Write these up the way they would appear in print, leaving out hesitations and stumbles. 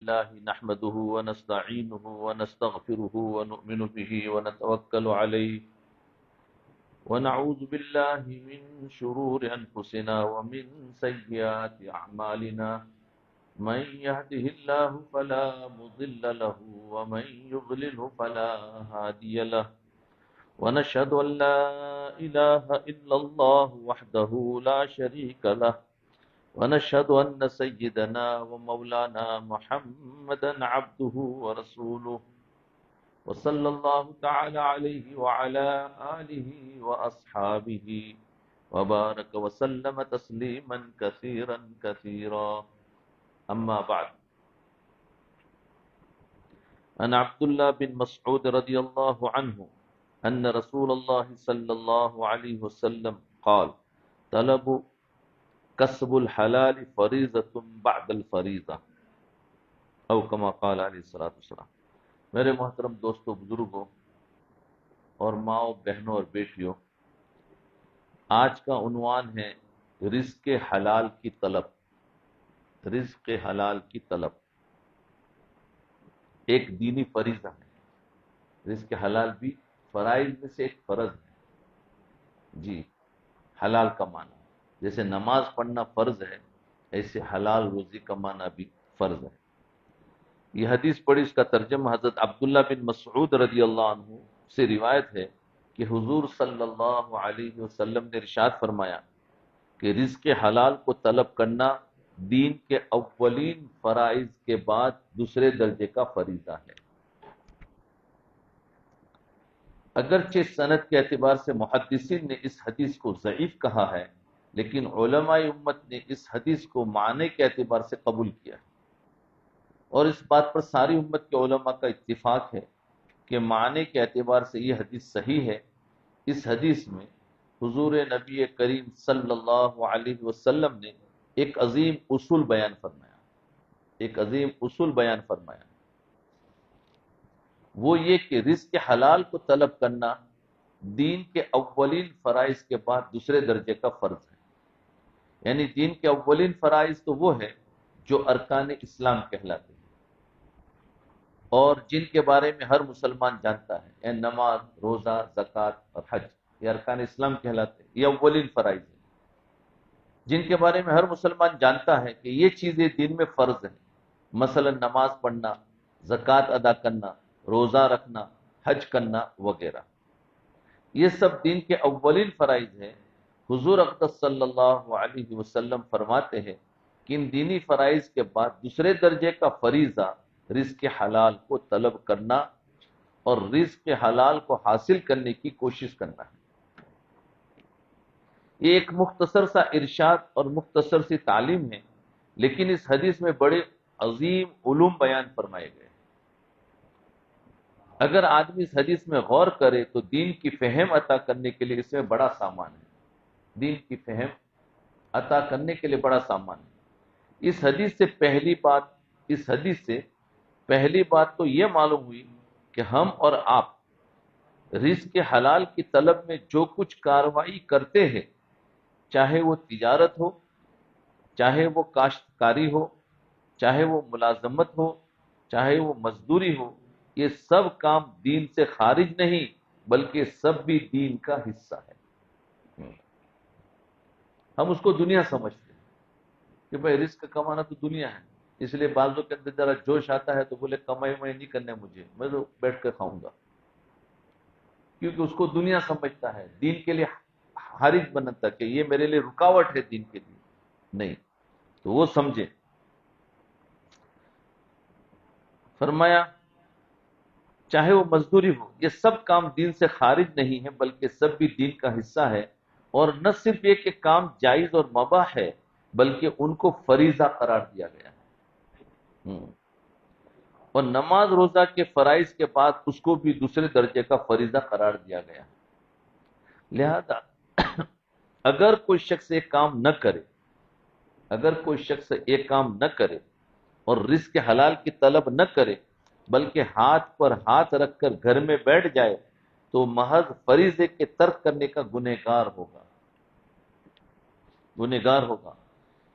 الله نحمده ونستعينه ونستغفره ونؤمن به ونتوكل عليه ونعوذ بالله من شرور أنفسنا ومن سيئات أعمالنا من يهده الله فلا مضل له ومن يضلله فلا هادي له ونشهد أن لا إله إلا الله وحده لا شريك له ونشهد أن سيدنا ومولانا محمدا عبده ورسوله وصلى الله تعالى عليه وعلى آله وأصحابه وبارك وسلم تسليما كثيرا كثيرا أما بعد عن عبد الله بن مسعود رضي الله عنه أن رسول الله صلى الله عليه وسلم قال طلب کسب الحلال فریضۃ بعد الفریضہ او کما قال علیہ الصلوۃ والسلام۔ میرے محترم دوستوں، بزرگوں اور ماؤں، بہنوں اور بیٹیوں، آج کا عنوان ہے رزق حلال کی طلب۔ رزق حلال کی طلب ایک دینی فریضہ ہے۔ رزق حلال بھی فرائض میں سے ایک فرض ہے۔ جی، حلال کمانا، جیسے نماز پڑھنا فرض ہے، ایسے حلال روزی کمانا بھی فرض ہے۔ یہ حدیث پڑھی، اس کا ترجمہ حضرت عبداللہ بن مسعود رضی اللہ عنہ سے روایت ہے کہ حضور صلی اللہ علیہ وسلم نے ارشاد فرمایا کہ رزق حلال کو طلب کرنا دین کے اولین فرائض کے بعد دوسرے درجے کا فریضہ ہے۔ اگرچہ سند کے اعتبار سے محدثین نے اس حدیث کو ضعیف کہا ہے، لیکن علماء امت نے اس حدیث کو معنی کے اعتبار سے قبول کیا ہے، اور اس بات پر ساری امت کے علماء کا اتفاق ہے کہ معنی کے اعتبار سے یہ حدیث صحیح ہے۔ اس حدیث میں حضور نبی کریم صلی اللہ علیہ وسلم نے ایک عظیم اصول بیان فرمایا۔ وہ یہ کہ رزق حلال کو طلب کرنا دین کے اولین فرائض کے بعد دوسرے درجے کا فرض ہے۔ یعنی دین کے اولین فرائض تو وہ ہے جو ارکان اسلام کہلاتے ہیں اور جن کے بارے میں ہر مسلمان جانتا ہے، یعنی نماز، روزہ، زکوٰۃ اور حج، یہ ارکان اسلام کہلاتے ہیں، یہ اولین فرائض ہیں جن کے بارے میں ہر مسلمان جانتا ہے کہ یہ چیزیں دین میں فرض ہیں، مثلا نماز پڑھنا، زکوٰۃ ادا کرنا، روزہ رکھنا، حج کرنا وغیرہ، یہ سب دین کے اولین فرائض ہیں۔ حضور اقدس صلی اللہ علیہ وسلم فرماتے ہیں کہ ان دینی فرائض کے بعد دوسرے درجے کا فریضہ رزق حلال کو طلب کرنا اور رزق حلال کو حاصل کرنے کی کوشش کرنا ہے۔ یہ ایک مختصر سا ارشاد اور مختصر سی تعلیم ہے، لیکن اس حدیث میں بڑے عظیم علوم بیان فرمائے گئے۔ اگر آدمی اس حدیث میں غور کرے تو دین کی فہم عطا کرنے کے لیے اس میں بڑا سامان ہے۔ دین کی فہم عطا کرنے کے لیے بڑا سامان ہے۔ اس حدیث سے پہلی بات تو یہ معلوم ہوئی کہ ہم اور آپ رزق حلال کی طلب میں جو کچھ کارروائی کرتے ہیں، چاہے وہ تجارت ہو، چاہے وہ کاشتکاری ہو، چاہے وہ ملازمت ہو، چاہے وہ مزدوری ہو، یہ سب کام دین سے خارج نہیں بلکہ سب بھی دین کا حصہ ہے۔ ہم اس کو دنیا سمجھتے ہیں کہ بھائی رزق کمانا تو دنیا ہے، اس لیے بعضوں کے اندر ذرا جوش آتا ہے تو بولے کمائی نہیں کرنے مجھے، میں تو بیٹھ کر کھاؤں گا، کیونکہ اس کو دنیا سمجھتا ہے، دین کے لیے حارج بنتا کہ یہ میرے لیے رکاوٹ ہے دین کے لیے، نہیں تو وہ سمجھے۔ فرمایا چاہے وہ مزدوری ہو، یہ سب کام دین سے خارج نہیں ہے بلکہ سب بھی دین کا حصہ ہے، اور نہ صرف یہ کہ کام جائز اور مباح ہے بلکہ ان کو فریضہ قرار دیا گیا ہے۔ اور نماز روزہ کے فرائض کے بعد اس کو بھی دوسرے درجے کا فریضہ قرار دیا گیا ہے۔ لہذا اگر کوئی شخص ایک کام نہ کرے اور رزق حلال کی طلب نہ کرے بلکہ ہاتھ پر ہاتھ رکھ کر گھر میں بیٹھ جائے تو محض فریضے کے ترک کرنے کا گنہگار ہوگا،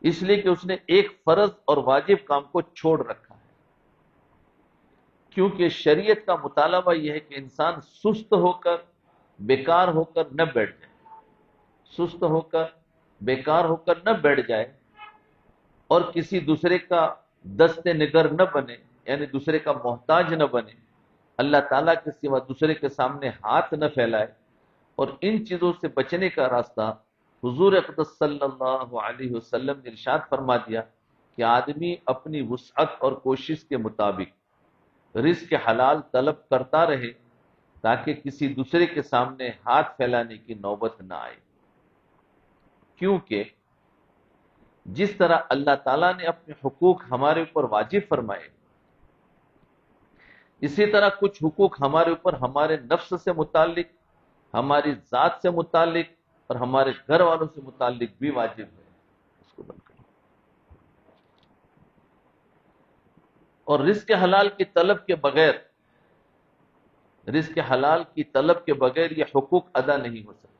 اس لیے کہ اس نے ایک فرض اور واجب کام کو چھوڑ رکھا ہے۔ کیونکہ شریعت کا مطالبہ یہ ہے کہ انسان سست ہو کر بیکار ہو کر نہ بیٹھ جائے، سست ہو کر بیکار ہو کر نہ بیٹھ جائے، اور کسی دوسرے کا دست نگر نہ بنے، یعنی دوسرے کا محتاج نہ بنے، اللہ تعالیٰ کے سوا دوسرے کے سامنے ہاتھ نہ پھیلائے۔ اور ان چیزوں سے بچنے کا راستہ حضور اقدس صلی اللہ علیہ وسلم نے ارشاد فرما دیا کہ آدمی اپنی وسعت اور کوشش کے مطابق رزق حلال طلب کرتا رہے تاکہ کسی دوسرے کے سامنے ہاتھ پھیلانے کی نوبت نہ آئے۔ کیونکہ جس طرح اللہ تعالیٰ نے اپنے حقوق ہمارے اوپر واجب فرمائے، اسی طرح کچھ حقوق ہمارے اوپر ہمارے نفس سے متعلق، ہماری ذات سے متعلق اور ہمارے گھر والوں سے متعلق بھی واجب ہے۔ اس کو بند کرو۔ اور رزق حلال کی طلب کے بغیر، رزق حلال کی طلب کے بغیر یہ حقوق ادا نہیں ہو سکتے،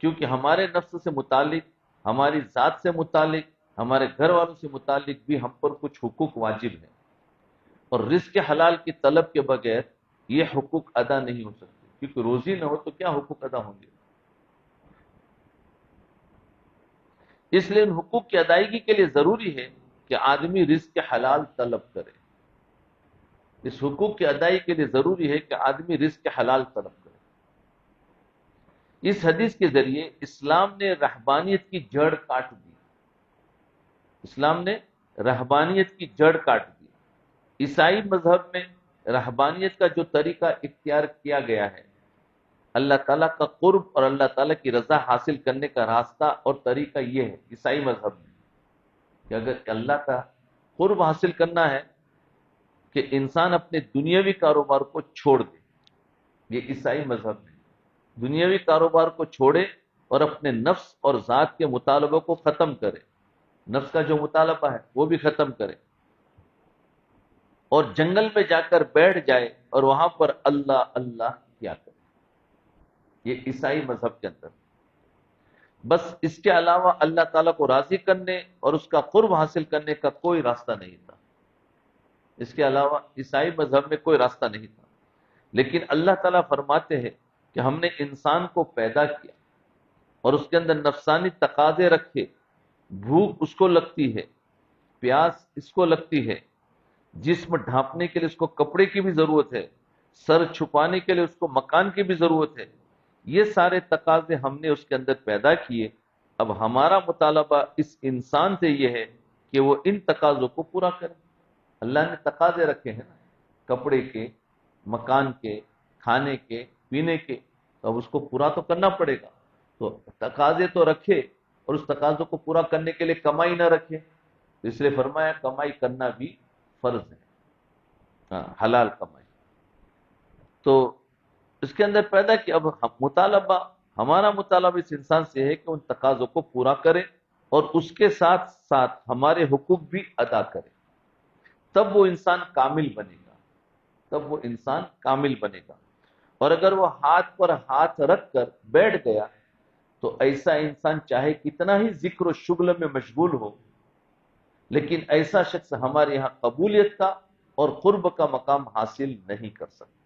کیونکہ ہمارے نفس سے متعلق، ہماری ذات سے متعلق، ہمارے گھر والوں سے متعلق بھی ہم پر کچھ حقوق واجب ہیں، اور رزق حلال کی طلب کے بغیر یہ حقوق ادا نہیں ہو سکتے، کیونکہ روزی نہ ہو تو کیا حقوق ادا ہوں گے؟ اس لیے ان حقوق کی ادائیگی کے لیے ضروری ہے کہ آدمی رزق حلال طلب کرے۔ اس حقوق کی ادائیگی کے لیے ضروری ہے کہ آدمی رزق حلال طلب کرے۔ اس حدیث کے ذریعے اسلام نے رہبانیت کی جڑ کاٹ دی، اسلام نے رہبانیت کی جڑ کاٹ دی۔ عیسائی مذہب میں رہبانیت کا جو طریقہ اختیار کیا گیا ہے، اللہ تعالیٰ کا قرب اور اللہ تعالیٰ کی رضا حاصل کرنے کا راستہ اور طریقہ یہ ہے عیسائی مذہب میں، کہ اگر اللہ کا قرب حاصل کرنا ہے کہ انسان اپنے دنیاوی کاروبار کو چھوڑ دے۔ یہ عیسائی مذہب میں دنیاوی کاروبار کو چھوڑے اور اپنے نفس اور ذات کے مطالبوں کو ختم کرے، نفس کا جو مطالبہ ہے وہ بھی ختم کرے، اور جنگل میں جا کر بیٹھ جائے اور وہاں پر اللہ اللہ کیا کرے۔ یہ عیسائی مذہب کے اندر بس اس کے علاوہ اللہ تعالیٰ کو راضی کرنے اور اس کا قرب حاصل کرنے کا کوئی راستہ نہیں تھا، اس کے علاوہ عیسائی مذہب میں کوئی راستہ نہیں تھا۔ لیکن اللہ تعالیٰ فرماتے ہیں کہ ہم نے انسان کو پیدا کیا اور اس کے اندر نفسانی تقاضے رکھے، بھوک اس کو لگتی ہے، پیاس اس کو لگتی ہے، جسم ڈھانپنے کے لیے اس کو کپڑے کی بھی ضرورت ہے، سر چھپانے کے لیے اس کو مکان کی بھی ضرورت ہے۔ یہ سارے تقاضے ہم نے اس کے اندر پیدا کیے۔ اب ہمارا مطالبہ اس انسان سے یہ ہے کہ وہ ان تقاضوں کو پورا کرے۔ اللہ نے تقاضے رکھے ہیں نا، کپڑے کے، مکان کے، کھانے کے، پینے کے، تو اب اس کو پورا تو کرنا پڑے گا۔ تو تقاضے تو رکھے اور اس تقاضوں کو پورا کرنے کے لیے کمائی نہ رکھے، تو اس لیے فرمایا کمائی کرنا بھی فرض ہے، ہاں، حلال کمائی۔ تو اس کے اندر پیدا کہ اب ہمارا مطالبہ اس انسان سے ہے کہ ان تقاضوں کو پورا کرے اور اس کے ساتھ ساتھ ہمارے حقوق بھی ادا کرے، تب وہ انسان کامل بنے گا، تب وہ انسان کامل بنے گا۔ اور اگر وہ ہاتھ پر ہاتھ رکھ کر بیٹھ گیا تو ایسا انسان چاہے کتنا ہی ذکر و شغل میں مشغول ہو، لیکن ایسا شخص ہمارے یہاں قبولیت کا اور قرب کا مقام حاصل نہیں کر سکتا۔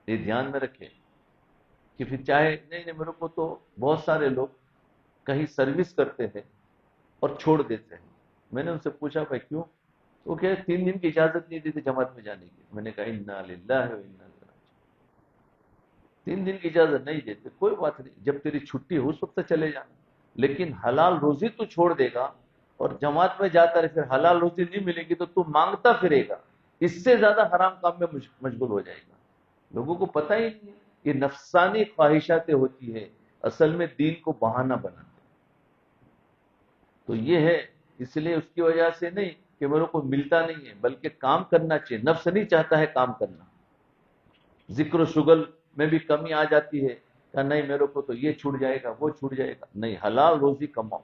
یہ دھیان میں رکھیں کہ پھر چاہے نہیں میرے کو تو بہت سارے لوگ کہیں سروس کرتے ہیں اور چھوڑ دیتے ہیں۔ میں نے ان سے پوچھا بھائی کیوں؟ وہ کہ 3 دن کی اجازت نہیں دیتے جماعت میں جانے کی۔ میں نے کہا انا للہ و انا الیہ راجعون۔ 3 دن کی اجازت نہیں دیتے، کوئی بات نہیں، جب تیری چھٹی ہو اس وقت چلے جانا، لیکن حلال روزی تو چھوڑ دے گا اور جماعت میں جاتا رہے، پھر حلال روزی نہیں ملے گی تو مانگتا پھرے گا، اس سے زیادہ حرام کام میں مشغول ہو جائے گا۔ لوگوں کو پتہ ہی نہیں ہے، یہ نفسانی خواہشاتیں ہوتی ہے، اصل میں دین کو بہانہ بناتے۔ تو یہ ہے، اس لیے اس کی وجہ سے نہیں کہ میرے کو ملتا نہیں ہے، بلکہ کام کرنا چاہیے، نفس نہیں چاہتا ہے کام کرنا۔ ذکر و شغل میں بھی کمی آ جاتی ہے کہ نہیں میرے کو تو یہ چھوٹ جائے گا، وہ چھوٹ جائے گا، نہیں، حلال روزی کماؤ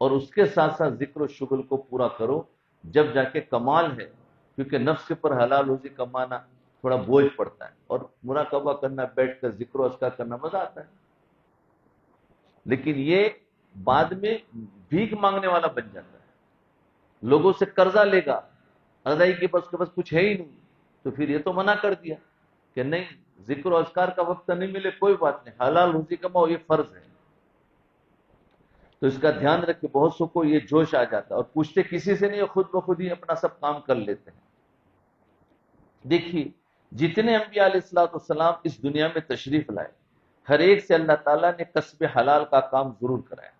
اور اس کے ساتھ ساتھ ذکر و شغل کو پورا کرو، جب جا کے کمال ہے۔ کیونکہ نفس کے پر حلال روزی کمانا تھوڑا بوجھ پڑتا ہے، اور مراقبہ کرنا، بیٹھ کر ذکر و اذکار کرنا مزہ آتا ہے، لیکن یہ بعد میں بھیک مانگنے والا بن جاتا ہے۔ لوگوں سے قرضہ لے گا، ادائی کے پاس کچھ ہے ہی نہیں، تو پھر یہ تو منع کر دیا کہ نہیں، ذکر و اذکار کا وقت نہیں ملے کوئی بات نہیں، حلال روزی کماؤ، یہ فرض ہے۔ تو اس کا دھیان رکھ کے بہت سو کو یہ جوش آ جاتا ہے اور پوچھتے کسی سے نہیں، خود بخود ہی اپنا سب کام کر لیتے ہیں۔ دیکھیے جتنے انبیاء علیہ الصلوۃ والسلام اس دنیا میں تشریف لائے، ہر ایک سے اللہ تعالیٰ نے کسب حلال کا کام ضرور کرایا۔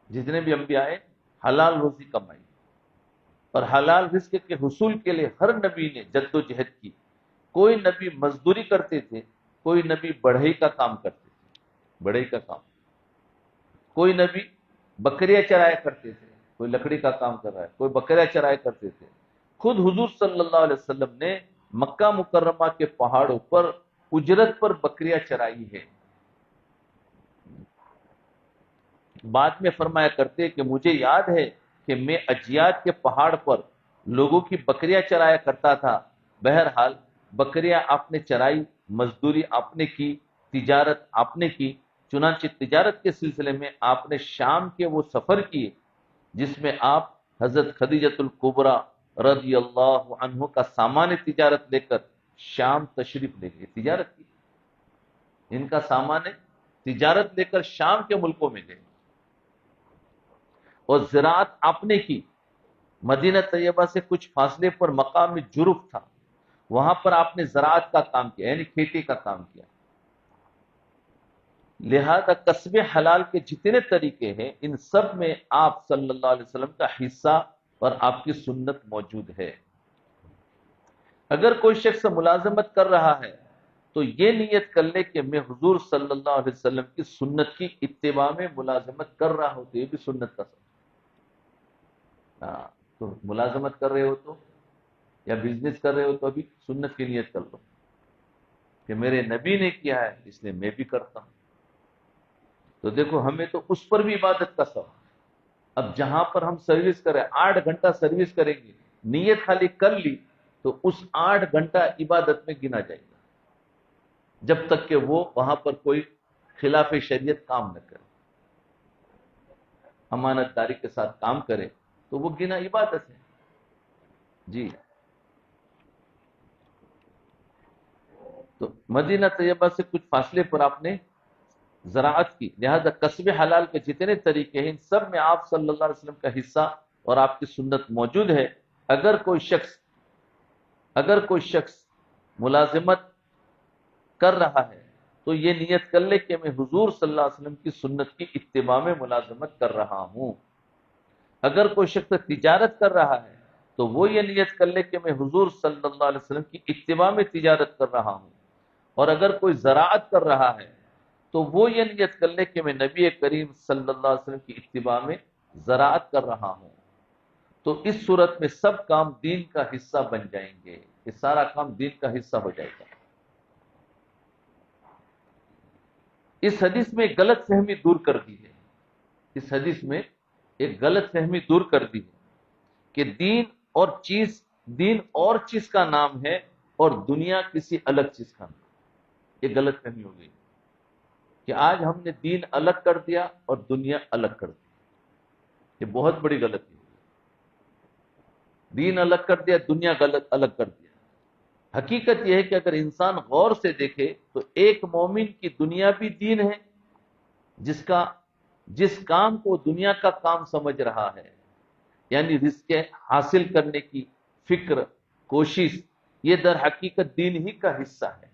جتنے بھی انبیاء آئے حلال روزی کمائی، اور حلال رزق کے حصول کے لیے ہر نبی نے جد و جہد کی۔ کوئی نبی مزدوری کرتے تھے، کوئی نبی بڑھئی کا کام کرتے تھے، بڑھئی کا کام، کوئی نبی بکریاں چرایا کرتے تھے، کوئی لکڑی کا کام کر رہا ہے، کوئی بکریاں چرایا کرتے تھے۔ خود حضور صلی اللہ علیہ وسلم نے مکہ مکرمہ کے پہاڑوں پر اجرت پر بکریاں چرائی ہے۔ بعد میں فرمایا کرتے کہ مجھے یاد ہے کہ میں اجیاد کے پہاڑ پر لوگوں کی بکریاں چرایا کرتا تھا۔ بہرحال بکریاں آپ نے چرائی، مزدوری آپ نے کی، تجارت آپ نے کی۔ چنانچہ تجارت کے سلسلے میں آپ نے شام کے وہ سفر کیے جس میں آپ حضرت خدیجۃ الکبریٰ رضی اللہ عنہ کا سامان تجارت لے کر شام تشریف لے گئے، تجارت کی، ان کا سامان تجارت لے کر شام کے ملکوں میں گئے۔ اور زراعت آپ نے کی، مدینہ طیبہ سے کچھ فاصلے پر مقام جرف تھا، وہاں پر آپ نے زراعت کا کام کیا، یعنی کھیتی کا کام کیا۔ لہذا کسب حلال کے جتنے طریقے ہیں ان سب میں آپ صلی اللہ علیہ وسلم کا حصہ اور آپ کی سنت موجود ہے۔ اگر کوئی شخص ملازمت کر رہا ہے تو یہ نیت کر لے کہ میں حضور صلی اللہ علیہ وسلم کی سنت کی اتباع میں ملازمت کر رہا ہوں، تو یہ بھی سنت کا سبب۔ تو ملازمت کر رہے ہو تو یا بزنس کر رہے ہو تو ابھی سنت کی نیت کر لو کہ میرے نبی نے کیا ہے اس لیے میں بھی کرتا ہوں۔ تو دیکھو ہمیں تو اس پر بھی عبادت کا سبب۔ اب جہاں پر ہم سروس کریں، 8 گھنٹہ سروس کریں گے، نیت خالی کر لی تو اس 8 گھنٹہ عبادت میں گنا جائے گا، جب تک کہ وہ وہاں پر کوئی خلاف شریعت کام نہ کرے، امانت داری کے ساتھ کام کرے تو وہ گنا عبادت ہے۔ جی، تو مدینہ طیبہ سے کچھ فاصلے پر آپ نے زراعت کی، لہذا کسب حلال کے جتنے طریقے ہیں ان سب میں آپ صلی اللہ علیہ وسلم کا حصہ اور آپ کی سنت موجود ہے۔ اگر کوئی شخص ملازمت کر رہا ہے تو یہ نیت کر لے کہ میں حضور صلی اللہ علیہ وسلم کی سنت کی اتباع میں ملازمت کر رہا ہوں۔ اگر کوئی شخص تجارت کر رہا ہے تو وہ یہ نیت کر لے کہ میں حضور صلی اللہ علیہ وسلم کی اتباع میں تجارت کر رہا ہوں۔ اور اگر کوئی زراعت کر رہا ہے تو وہ یہ نیت کر لے کہ میں نبی کریم صلی اللہ علیہ وسلم کی اتباع میں زراعت کر رہا ہوں۔ تو اس صورت میں سب کام دین کا حصہ بن جائیں گے، یہ سارا کام دین کا حصہ ہو جائے گا۔ اس حدیث میں ایک غلط فہمی دور کر دی ہے، اس حدیث میں ایک غلط فہمی دور کر دی ہے کہ دین اور چیز کا نام ہے اور دنیا کسی الگ چیز کا نام۔ یہ غلط فہمی ہو گئی کہ آج ہم نے دین الگ کر دیا اور دنیا الگ کر دی، یہ بہت بڑی غلطی ہے۔ دین الگ کر دیا، دنیا الگ کر دیا۔ حقیقت یہ ہے کہ اگر انسان غور سے دیکھے تو ایک مومن کی دنیا بھی دین ہے، جس کام کو دنیا کا کام سمجھ رہا ہے، یعنی رزق حاصل کرنے کی فکر، کوشش، یہ در حقیقت دین ہی کا حصہ ہے۔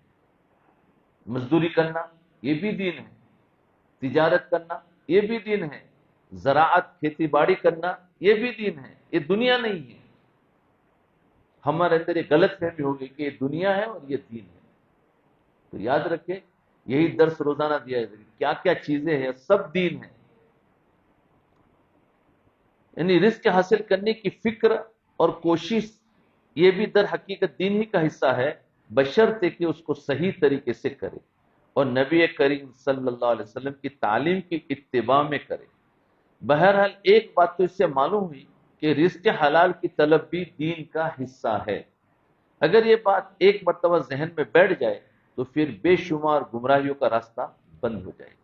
مزدوری کرنا یہ بھی دین ہے، تجارت کرنا یہ بھی دین ہے، زراعت کھیتی باڑی کرنا یہ بھی دین ہے، یہ دنیا نہیں ہے۔ ہمارے اندر یہ غلط فہمی ہوگی کہ یہ دنیا ہے اور یہ دین ہے۔ تو یاد رکھیں، یہی درس روزانہ دیا جائے گا، کیا کیا چیزیں ہیں، سب دین ہے۔ یعنی رزق حاصل کرنے کی فکر اور کوشش یہ بھی در حقیقت دین ہی کا حصہ ہے، بشرطے کہ اس کو صحیح طریقے سے کرے اور نبی کریم صلی اللہ علیہ وسلم کی تعلیم کی اتباع میں کرے۔ بہرحال ایک بات تو اس سے معلوم ہوئی کہ رزق حلال کی طلب بھی دین کا حصہ ہے۔ اگر یہ بات ایک مرتبہ ذہن میں بیٹھ جائے تو پھر بے شمار گمراہیوں کا راستہ بند ہو جائے گا۔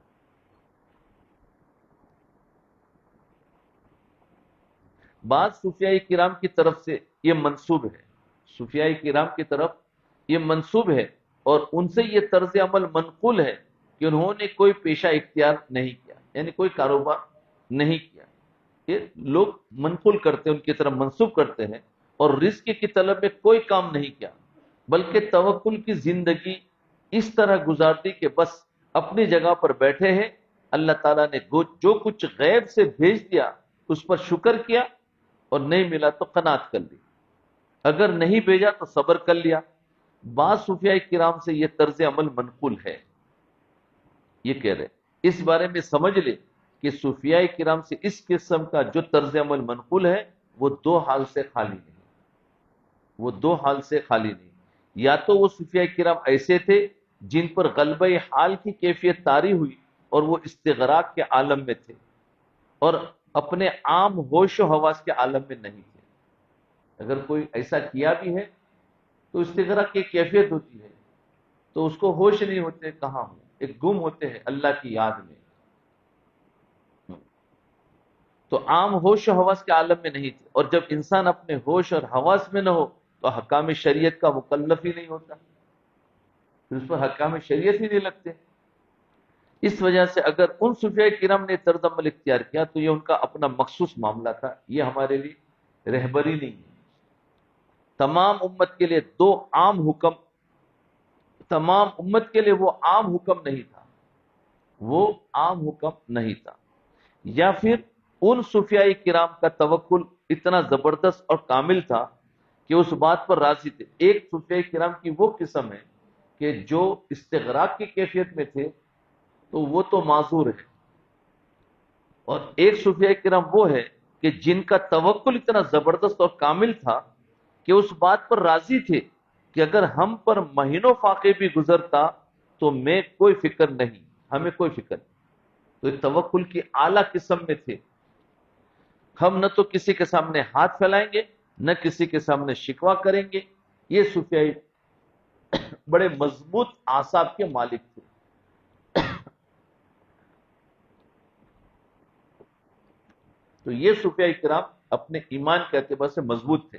بعض صوفیاء کرام کی طرف سے یہ منسوب ہے، صوفیاء کرام کی طرف یہ منسوب ہے اور ان سے یہ طرز عمل منقول ہے کہ انہوں نے کوئی پیشہ اختیار نہیں کیا، یعنی کوئی کاروبار نہیں کیا، یہ لوگ منقول کرتے ہیں، ان کی طرف منسوب کرتے ہیں، اور رزق کی طلب میں کوئی کام نہیں کیا بلکہ توکل کی زندگی اس طرح گزار دی کہ بس اپنی جگہ پر بیٹھے ہیں، اللہ تعالیٰ نے جو کچھ غیب سے بھیج دیا اس پر شکر کیا، اور نہیں ملا تو قناعت کر لی، اگر نہیں بھیجا تو صبر کر لیا۔ بعض صوفیاء کرام سے یہ طرز عمل منقول ہے، یہ کہہ رہے اس بارے میں سمجھ لے کہ صوفیاء کرام سے اس قسم کا جو طرز عمل منقول ہے وہ دو حال سے خالی نہیں، وہ دو حال سے خالی نہیں۔ یا تو وہ صوفیاء کرام ایسے تھے جن پر غلبہ حال کی کیفیت طاری ہوئی اور وہ استغراق کے عالم میں تھے اور اپنے عام ہوش و حواس کے عالم میں نہیں تھے۔ اگر کوئی ایسا کیا بھی ہے تو استغراق کی کیفیت ہوتی ہے، تو اس کو ہوش نہیں ہوتے کہاں ہوں، ایک گم ہوتے ہیں اللہ کی یاد میں، تو عام ہوش و حواس کے عالم میں نہیں تھے، اور جب انسان اپنے ہوش اور حواس میں نہ ہو تو حکام شریعت کا مکلف ہی نہیں ہوتا، پھر اس پر حکام شریعت ہی نہیں لگتے۔ اس وجہ سے اگر ان صوفیاء کرام نے طرز عمل اختیار کیا تو یہ ان کا اپنا مخصوص معاملہ تھا، یہ ہمارے لیے رہبری نہیں ہے۔ تمام امت کے لیے دو عام حکم، تمام امت کے لیے وہ عام حکم نہیں تھا، وہ عام حکم نہیں تھا۔ یا پھر ان صوفیاء کرام کا توکل اتنا زبردست اور کامل تھا کہ اس بات پر راضی تھے۔ ایک صوفیاء کرام کی وہ قسم ہے کہ جو استغراق کی کیفیت میں تھے تو وہ تو معذور ہے، اور ایک صوفیاء کرام وہ ہے کہ جن کا توکل اتنا زبردست اور کامل تھا کہ اس بات پر راضی تھے کہ اگر ہم پر مہینوں فاقے بھی گزرتا تو میں کوئی فکر نہیں، ہمیں کوئی فکر نہیں۔ تو یہ توکل کی اعلیٰ قسم میں تھے، ہم نہ تو کسی کے سامنے ہاتھ پھیلائیں گے نہ کسی کے سامنے شکوہ کریں گے، یہ صوفیاء بڑے مضبوط اعصاب کے مالک تھے۔ تو یہ صوفیاء کرام اپنے ایمان کے اعتبار سے مضبوط تھے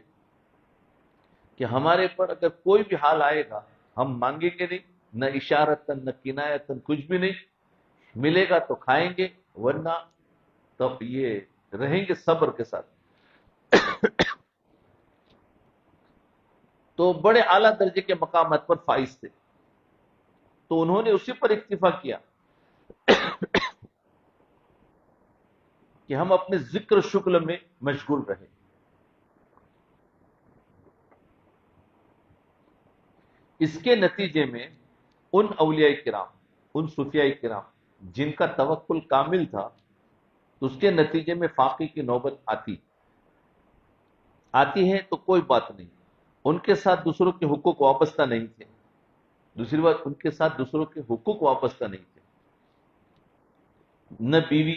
کہ ہمارے پر اگر کوئی بھی حال آئے گا ہم مانگیں گے نہیں، نہ اشارتاً نہ کنایتاً، کچھ بھی نہیں، ملے گا تو کھائیں گے ورنہ تب یہ رہیں گے صبر کے ساتھ۔ تو بڑے اعلیٰ درجے کے مقامات پر فائز تھے، تو انہوں نے اسی پر اکتفا کیا کہ ہم اپنے ذکر شکل میں مشغول رہیں۔ اس کے نتیجے میں ان اولیاء کرام، ان صوفیاء کرام جن کا توکل کامل تھا، اس کے نتیجے میں فاقے کی نوبت آتی ہے تو کوئی بات نہیں، ان کے ساتھ دوسروں کے حقوق وابستہ نہیں تھے، دوسری بات ان کے ساتھ دوسروں کے حقوق وابستہ نہیں تھے، نہ بیوی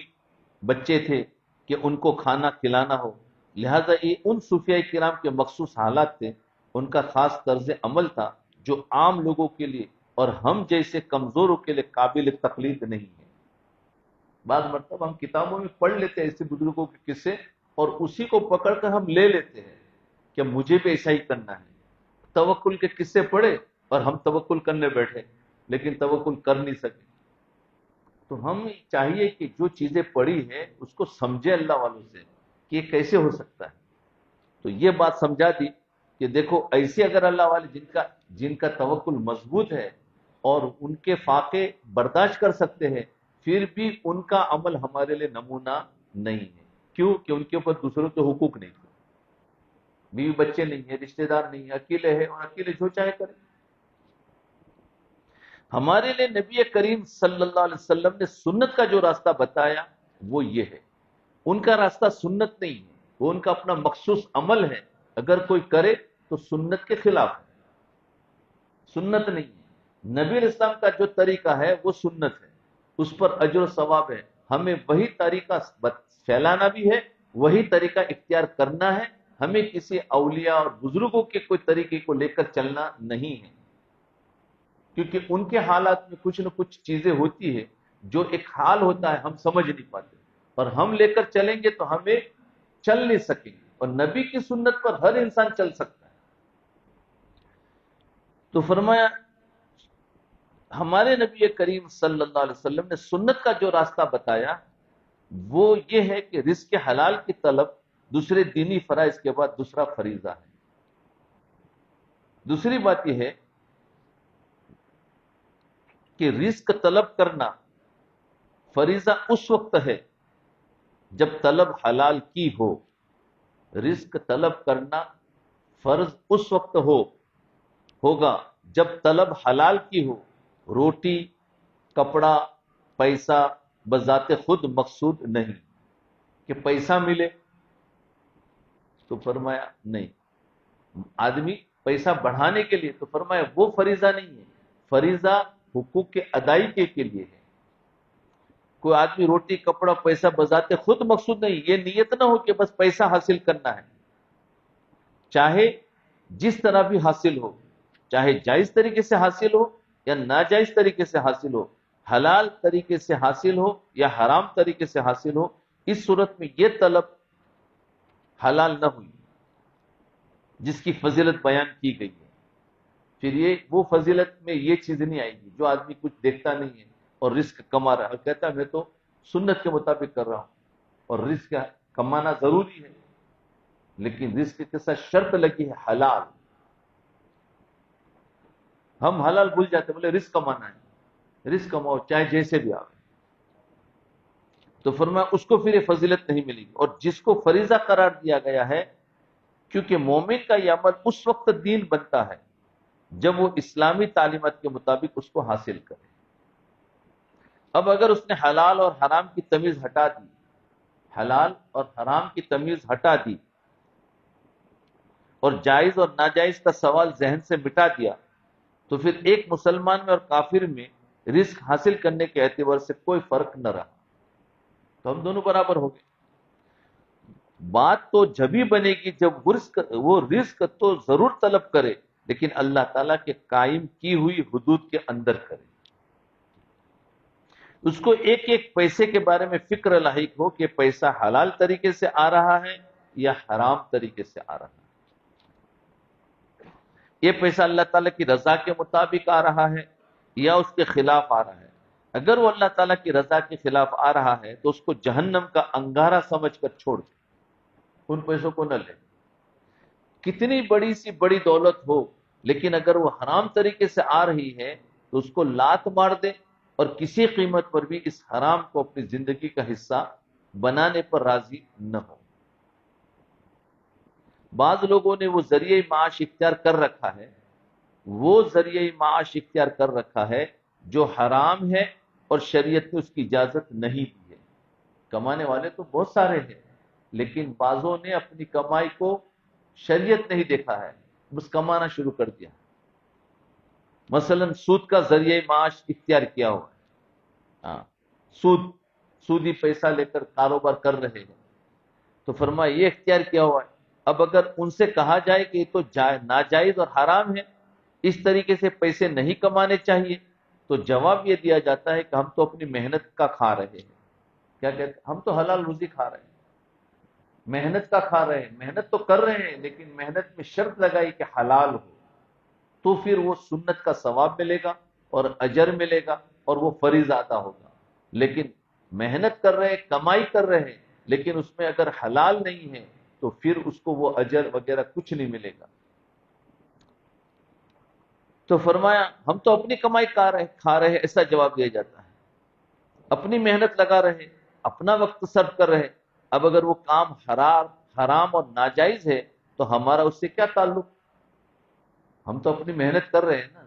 بچے تھے کہ ان کو کھانا کھلانا ہو، لہذا یہ ان صوفیاء کرام کے مخصوص حالات تھے، ان کا خاص طرز عمل تھا جو عام لوگوں کے لیے اور ہم جیسے کمزوروں کے لیے قابل تقلید نہیں ہے۔ بعض مرتبہ ہم کتابوں میں پڑھ لیتے ہیں ایسے بزرگوں کے قصے اور اسی کو پکڑ کر ہم لے لیتے ہیں کہ مجھے بھی ایسا ہی کرنا ہے، توکل کے قصے پڑھے اور ہم توکل کرنے بیٹھے لیکن توکل کر نہیں سکے۔ تو ہم چاہیے کہ جو چیزیں پڑھی ہیں اس کو سمجھے اللہ والوں سے کہ یہ کیسے ہو سکتا ہے۔ تو یہ بات سمجھا دی کہ دیکھو ایسے اگر اللہ والے جن کا توکل مضبوط ہے اور ان کے فاقے برداشت کر سکتے ہیں، پھر بھی ان کا عمل ہمارے لیے نمونہ نہیں ہے۔ کیوں؟ کہ ان کے اوپر دوسروں کے حقوق نہیں تھے، بیوی بچے نہیں ہیں، رشتہ دار نہیں ہیں، اکیلے ہیں اور اکیلے جو چاہے کریں۔ ہمارے لیے نبی کریم صلی اللہ علیہ وسلم نے سنت کا جو راستہ بتایا وہ یہ ہے، ان کا راستہ سنت نہیں ہے، وہ ان کا اپنا مخصوص عمل ہے، اگر کوئی کرے تو سنت کے خلاف ہے، سنت نہیں ہے۔ نبی علیہ السلام کا جو طریقہ ہے وہ سنت ہے، اس پر اجر و ثواب ہے، ہمیں وہی طریقہ پھیلانا بھی ہے، وہی طریقہ اختیار کرنا ہے، ہمیں کسی اولیاء اور بزرگوں کے کوئی طریقے کو لے کر چلنا نہیں ہے، کیونکہ ان کے حالات میں کچھ نہ کچھ چیزیں ہوتی ہیں جو ایک حال ہوتا ہے ہم سمجھ نہیں پاتے، اور ہم لے کر چلیں گے تو ہمیں چل نہیں سکیں گے، اور نبی کی سنت پر ہر انسان چل سکتا ہے۔ تو فرمایا ہمارے نبی کریم صلی اللہ علیہ وسلم نے سنت کا جو راستہ بتایا وہ یہ ہے کہ رزق حلال کی طلب دوسرے دینی فرائض کے بعد دوسرا فریضہ ہے۔ دوسری بات یہ ہے کہ رزق طلب کرنا فریضہ اس وقت ہے جب طلب حلال کی ہو، رزق طلب کرنا فرض اس وقت ہوگا جب طلب حلال کی ہو۔ روٹی، کپڑا، پیسہ بذات خود مقصود نہیں کہ پیسہ ملے، تو فرمایا نہیں۔ آدمی پیسہ بڑھانے کے لیے، تو فرمایا وہ فریضہ نہیں ہے، فریضہ حقوق کے ادائیگی کے لیے ہے۔ کوئی آدمی روٹی، کپڑا، پیسہ بذات خود مقصود نہیں، یہ نیت نہ ہو کہ بس پیسہ حاصل کرنا ہے، چاہے جس طرح بھی حاصل ہو، چاہے جائز طریقے سے حاصل ہو یا ناجائز طریقے سے حاصل ہو، حلال طریقے سے حاصل ہو یا حرام طریقے سے حاصل ہو، اس صورت میں یہ طلب حلال نہ ہوئی جس کی فضیلت بیان کی گئی ہے۔ پھر یہ وہ فضیلت میں یہ چیز نہیں آئے گی جو آدمی کچھ دیکھتا نہیں ہے اور رزق کما رہا ہے اور کہتا ہے میں تو سنت کے مطابق کر رہا ہوں، اور رزق کمانا ضروری ہے، لیکن رزق کے ساتھ شرط لگی ہے حلال۔ ہم حلال بھول جاتے، بولے رزق کمانا ہے، رزق کماؤ چاہے جیسے بھی آئے، تو فرمایا اس کو پھر یہ فضیلت نہیں ملے گی۔ اور جس کو فریضہ قرار دیا گیا ہے، کیونکہ مومن کا یہ عمل اس وقت دین بنتا ہے جب وہ اسلامی تعلیمات کے مطابق اس کو حاصل کرے۔ اب اگر اس نے حلال اور حرام کی تمیز ہٹا دی، حلال اور حرام کی تمیز ہٹا دی اور جائز اور ناجائز کا سوال ذہن سے مٹا دیا، تو پھر ایک مسلمان میں اور کافر میں رزق حاصل کرنے کے اعتبار سے کوئی فرق نہ رہا، تو ہم دونوں برابر ہو گئے۔ بات تو جبھی بنے گی جب وہ رزق تو ضرور طلب کرے، لیکن اللہ تعالیٰ کے قائم کی ہوئی حدود کے اندر کرے۔ اس کو ایک ایک پیسے کے بارے میں فکر لاحق ہو کہ پیسہ حلال طریقے سے آ رہا ہے یا حرام طریقے سے آ رہا ہے، یہ پیسہ اللہ تعالیٰ کی رضا کے مطابق آ رہا ہے یا اس کے خلاف آ رہا ہے۔ اگر وہ اللہ تعالیٰ کی رضا کے خلاف آ رہا ہے تو اس کو جہنم کا انگارہ سمجھ کر چھوڑ دے، ان پیسوں کو نہ لے۔ کتنی بڑی سی بڑی دولت ہو، لیکن اگر وہ حرام طریقے سے آ رہی ہے تو اس کو لات مار دے اور کسی قیمت پر بھی اس حرام کو اپنی زندگی کا حصہ بنانے پر راضی نہ ہو۔ بعض لوگوں نے وہ ذریعہ معاش اختیار کر رکھا ہے، وہ ذریعہ معاش اختیار کر رکھا ہے جو حرام ہے اور شریعت نے اس کی اجازت نہیں دی ہے۔ کمانے والے تو بہت سارے ہیں، لیکن بعضوں نے اپنی کمائی کو شریعت نہیں دیکھا ہے، بس کمانا شروع کر دیا۔ مثلا سود کا ذریعہ معاش اختیار کیا ہوا ہے، سودی پیسہ لے کر کاروبار کر رہے ہیں، تو فرمایا یہ اختیار کیا ہوا ہے۔ اب اگر ان سے کہا جائے کہ یہ تو ناجائز اور حرام ہے، اس طریقے سے پیسے نہیں کمانے چاہیے، تو جواب یہ دیا جاتا ہے کہ ہم تو اپنی محنت کا کھا رہے ہیں۔ کیا کہتے ہیں؟ ہم تو حلال روزی کھا رہے ہیں، محنت کا کھا رہے ہیں، محنت تو کر رہے ہیں، لیکن محنت میں شرط لگائی کہ حلال ہو، تو پھر وہ سنت کا ثواب ملے گا اور اجر ملے گا اور وہ فریضہ ادا ہوگا۔ لیکن محنت کر رہے ہیں، کمائی کر رہے ہیں، لیکن اس میں اگر حلال نہیں ہے تو پھر اس کو وہ اجر وغیرہ کچھ نہیں ملے گا۔ تو فرمایا ہم تو اپنی کمائی کھا رہے ہیں، ایسا جواب دیا جاتا ہے۔ اپنی محنت لگا رہے، اپنا وقت صرف کر رہے، اب اگر وہ کام حرام اور ناجائز ہے تو ہمارا اس سے کیا تعلق؟ ہم تو اپنی محنت کر رہے ہیں نا،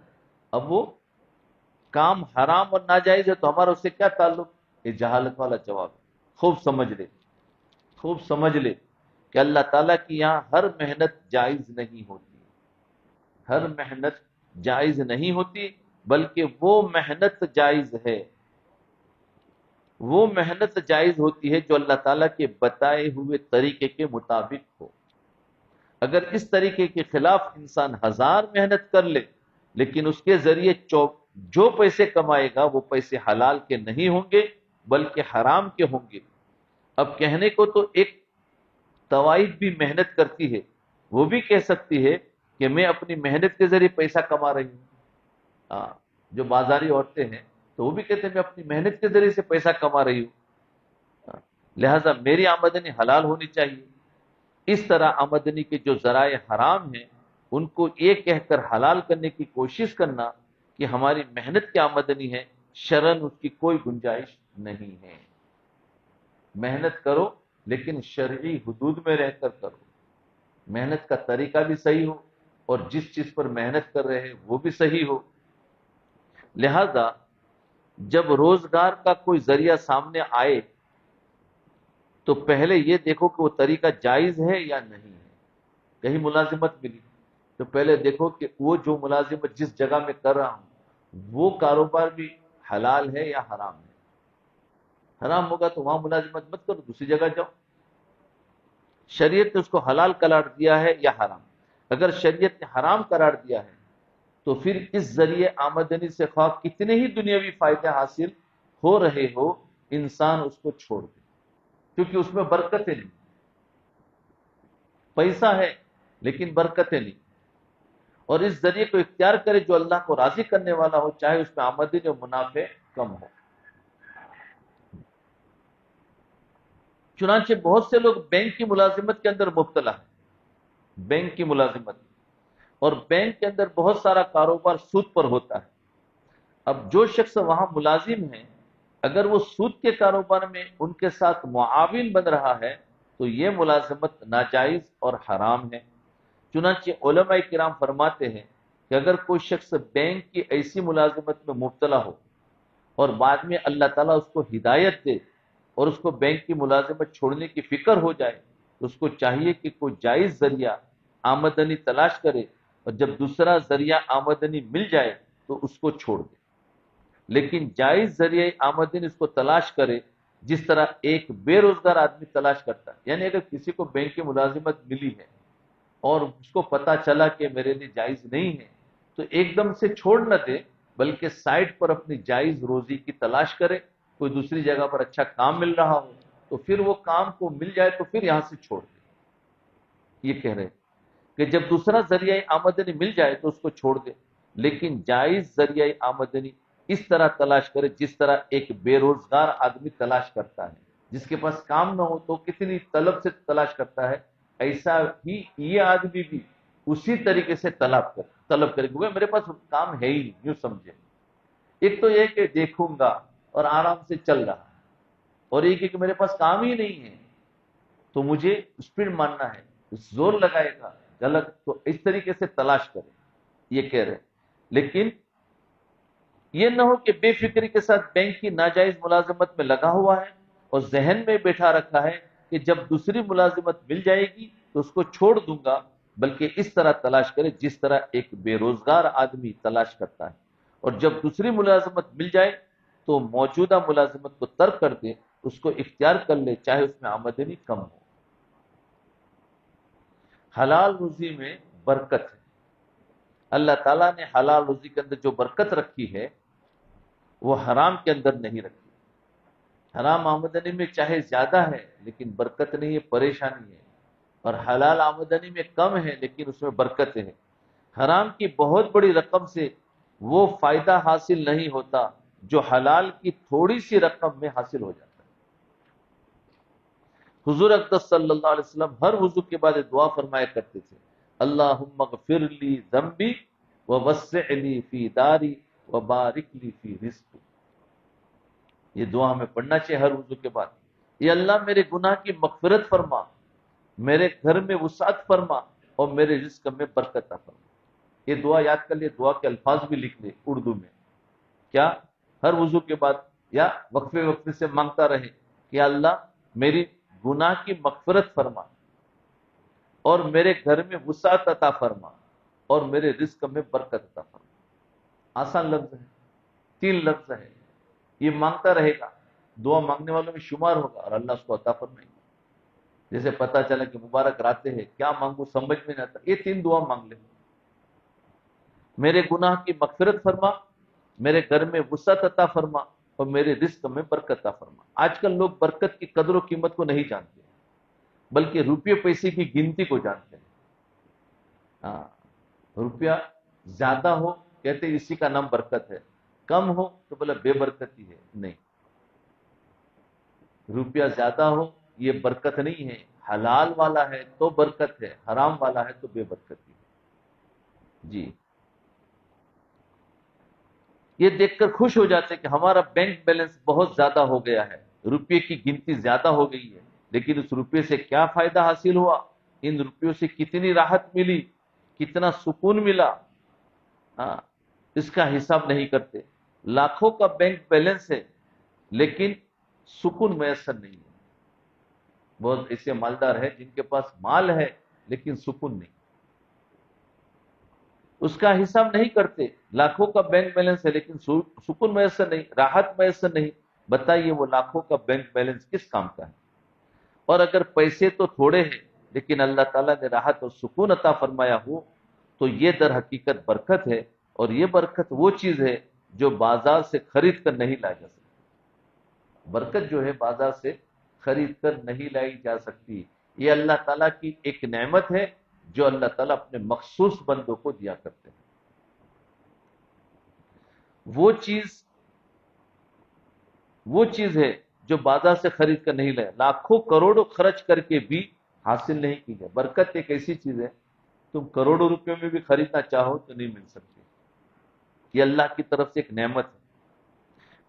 اب وہ کام حرام اور ناجائز ہے تو ہمارا اس سے کیا تعلق؟ یہ جہالت والا جواب ہے۔ خوب سمجھ لے کہ اللہ تعالیٰ کی یہاں ہر محنت جائز نہیں ہوتی، ہر محنت جائز نہیں ہوتی، بلکہ وہ محنت جائز ہے، وہ محنت جائز ہوتی ہے جو اللہ تعالیٰ کے بتائے ہوئے طریقے کے مطابق ہو۔ اگر اس طریقے کے خلاف انسان ہزار محنت کر لے، لیکن اس کے ذریعے جو پیسے کمائے گا وہ پیسے حلال کے نہیں ہوں گے بلکہ حرام کے ہوں گے۔ اب کہنے کو تو ایک طوائف بھی محنت کرتی ہے، وہ بھی کہہ سکتی ہے کہ میں اپنی محنت کے ذریعے پیسہ کما رہی ہوں. ہاں، جو بازاری عورتیں ہیں تو وہ بھی کہتے ہیں میں اپنی محنت کے ذریعے سے پیسہ کما رہی ہوں، لہذا میری آمدنی حلال ہونی چاہیے. اس طرح آمدنی کے جو ذرائع حرام ہیں ان کو یہ کہہ کر حلال کرنے کی کوشش کرنا کہ ہماری محنت کی آمدنی ہے، شرعاً اس کی کوئی گنجائش نہیں ہے. محنت کرو لیکن شرعی حدود میں رہ کر کرو، محنت کا طریقہ بھی صحیح ہو اور جس چیز پر محنت کر رہے ہیں وہ بھی صحیح ہو. لہذا جب روزگار کا کوئی ذریعہ سامنے آئے تو پہلے یہ دیکھو کہ وہ طریقہ جائز ہے یا نہیں ہے. کہیں ملازمت ملی تو پہلے دیکھو کہ وہ جو ملازمت جس جگہ میں کر رہا ہوں وہ کاروبار بھی حلال ہے یا حرام ہے. حرام ہوگا تو وہاں ملازمت مت کرو، دوسری جگہ جاؤ. شریعت نے اس کو حلال قرار دیا ہے یا حرام؟ اگر شریعت نے حرام قرار دیا ہے تو پھر اس ذریعے آمدنی سے خواہ کتنے ہی دنیاوی فائدے حاصل ہو رہے ہو، انسان اس کو چھوڑ دے، کیونکہ اس میں برکتیں نہیں. پیسہ ہے لیکن برکتیں نہیں. اور اس ذریعے کو اختیار کرے جو اللہ کو راضی کرنے والا ہو، چاہے اس میں آمدنی اور منافع کم ہو. چنانچہ بہت سے لوگ بینک کی ملازمت کے اندر مبتلا ہیں، بینک کی ملازمت، اور بینک کے اندر بہت سارا کاروبار سود پر ہوتا ہے. اب جو شخص وہاں ملازم ہیں اگر وہ سود کے کاروبار میں ان کے ساتھ معاون بن رہا ہے تو یہ ملازمت ناجائز اور حرام ہے. چنانچہ علماء کرام فرماتے ہیں کہ اگر کوئی شخص بینک کی ایسی ملازمت میں مبتلا ہو اور بعد میں اللہ تعالیٰ اس کو ہدایت دے اور اس کو بینک کی ملازمت چھوڑنے کی فکر ہو جائے تو اس کو چاہیے کہ کوئی جائز ذریعہ آمدنی تلاش کرے، اور جب دوسرا ذریعہ آمدنی مل جائے تو اس کو چھوڑ دے. لیکن جائز ذریعہ آمدنی اس کو تلاش کرے جس طرح ایک بے روزگار آدمی تلاش کرتا ہے. یعنی اگر کسی کو بینک کی ملازمت ملی ہے اور اس کو پتا چلا کہ میرے لیے جائز نہیں ہے تو ایک دم سے چھوڑ نہ دے، بلکہ سائٹ پر اپنی جائز روزی کی تلاش کرے. کوئی دوسری جگہ پر اچھا کام مل رہا ہو تو پھر وہ کام کو مل جائے تو پھر یہاں سے چھوڑ دے. یہ کہہ رہے کہ جب دوسرا ذریعہ آمدنی مل جائے تو اس کو چھوڑ دے، لیکن جائز ذریعہ آمدنی اس طرح تلاش کرے جس طرح ایک بے روزگار آدمی تلاش کرتا ہے. جس کے پاس کام نہ ہو تو کتنی طلب سے تلاش کرتا ہے، ایسا ہی یہ آدمی بھی اسی طریقے سے طلب کرے گا. میرے پاس کام ہے ہی نہیں، یوں سمجھے. ایک تو یہ کہ دیکھوں گا اور آرام سے چل رہا ہے، اور ایک کہ میرے پاس کام ہی نہیں ہے تو مجھے اسپیڈ ماننا ہے، زور لگائے گا غلط. تو اس طریقے سے تلاش کرے، یہ کہہ رہے. لیکن یہ نہ ہو کہ بے فکری کے ساتھ بینک کی ناجائز ملازمت میں لگا ہوا ہے اور ذہن میں بیٹھا رکھا ہے کہ جب دوسری ملازمت مل جائے گی تو اس کو چھوڑ دوں گا، بلکہ اس طرح تلاش کرے جس طرح ایک بے روزگار آدمی تلاش کرتا ہے. اور جب دوسری ملازمت مل جائے تو موجودہ ملازمت کو ترک کر دے، اس کو اختیار کر لے چاہے اس میں آمدنی کم ہو. حلال روزی میں برکت ہے. اللہ تعالیٰ نے حلال روزی کے اندر جو برکت رکھی ہے وہ حرام کے اندر نہیں رکھی. حرام آمدنی میں چاہے زیادہ ہے لیکن برکت نہیں ہے، پریشانی ہے، اور حلال آمدنی میں کم ہے لیکن اس میں برکت ہے. حرام کی بہت بڑی رقم سے وہ فائدہ حاصل نہیں ہوتا جو حلال کی تھوڑی سی رقم میں حاصل ہو جاتا ہے. حضور اقدس صلی اللہ علیہ وسلم ہر وضو کے بعد دعا فرمایا کرتے تھے، اللہم اغفر لی ذنبی ووسع لی فی داری وبارک لی فی رزقی. یہ دعا ہمیں پڑھنا چاہیے ہر وضو کے بعد. یہ اللہ میرے گناہ کی مغفرت فرما، میرے گھر میں وسعت فرما اور میرے رزق میں برکت عطا فرما. یہ دعا یاد کر لئے، دعا کے الفاظ بھی لکھ لیں اردو میں. کیا؟ ہر وضو کے بعد یا وقفے وقفے سے مانگتا رہے کہ اللہ میری گناہ کی مغفرت فرما اور میرے گھر میں وسعت عطا فرما اور میرے رزق میں برکت عطا فرما. آسان لفظ ہے، 3 لفظ ہے. یہ مانگتا رہے گا، دعا مانگنے والوں میں شمار ہوگا اور اللہ اس کو عطا فرمائے گا. جیسے پتا چلا کہ مبارک راتیں ہیں، کیا مانگوں سمجھ میں نہیں آتا، یہ 3 دعا مانگ لیں. میرے گناہ کی مغفرت فرما، میرے گھر میں وسعت عطا فرما اور میرے رزق میں برکت عطا فرما. آج کل لوگ برکت کی قدر و قیمت کو نہیں جانتے. بلکہ روپے پیسے کی گنتی کو جانتے ہیں. ہاں، روپیہ زیادہ ہو کہتے ہیں اسی کا نام برکت ہے، کم ہو تو بولا بے برکتی ہے. نہیں، روپیہ زیادہ ہو یہ برکت نہیں ہے، حلال والا ہے تو برکت ہے، حرام والا ہے تو بے برکتی ہے. جی، یہ دیکھ کر خوش ہو جاتے کہ ہمارا بینک بیلنس بہت زیادہ ہو گیا ہے، روپے کی گنتی زیادہ ہو گئی ہے، لیکن اس روپے سے کیا فائدہ حاصل ہوا، ان روپیوں سے کتنی راحت ملی، کتنا سکون ملا، ہاں، اس کا حساب نہیں کرتے. لاکھوں کا بینک بیلنس ہے لیکن سکون میسر نہیں ہے. بہت ایسے مالدار ہیں جن کے پاس مال ہے لیکن سکون نہیں، اس کا حساب نہیں کرتے. لاکھوں کا بینک بیلنس ہے لیکن سکون میسر نہیں، راحت میسر نہیں. بتائیے وہ لاکھوں کا بینک بیلنس کس کام کا ہے؟ اور اگر پیسے تو تھوڑے ہیں لیکن اللہ تعالیٰ نے راحت اور سکون عطا فرمایا ہو تو یہ در حقیقت برکت ہے. اور یہ برکت وہ چیز ہے جو بازار سے خرید کر نہیں لائی جا سکتی. برکت جو ہے بازار سے خرید کر نہیں لائی جا سکتی. یہ اللہ تعالیٰ کی ایک نعمت ہے جو اللہ تعالیٰ اپنے مخصوص بندوں کو دیا کرتے ہیں. وہ چیز وہ چیز ہے جو بازار سے خرید کر نہیں لائے، لاکھوں کروڑوں خرچ کر کے بھی حاصل نہیں کی جائے. برکت ایک ایسی چیز ہے تم کروڑوں روپے میں بھی خریدنا چاہو تو نہیں مل سکتی. یہ اللہ کی طرف سے ایک نعمت ہے،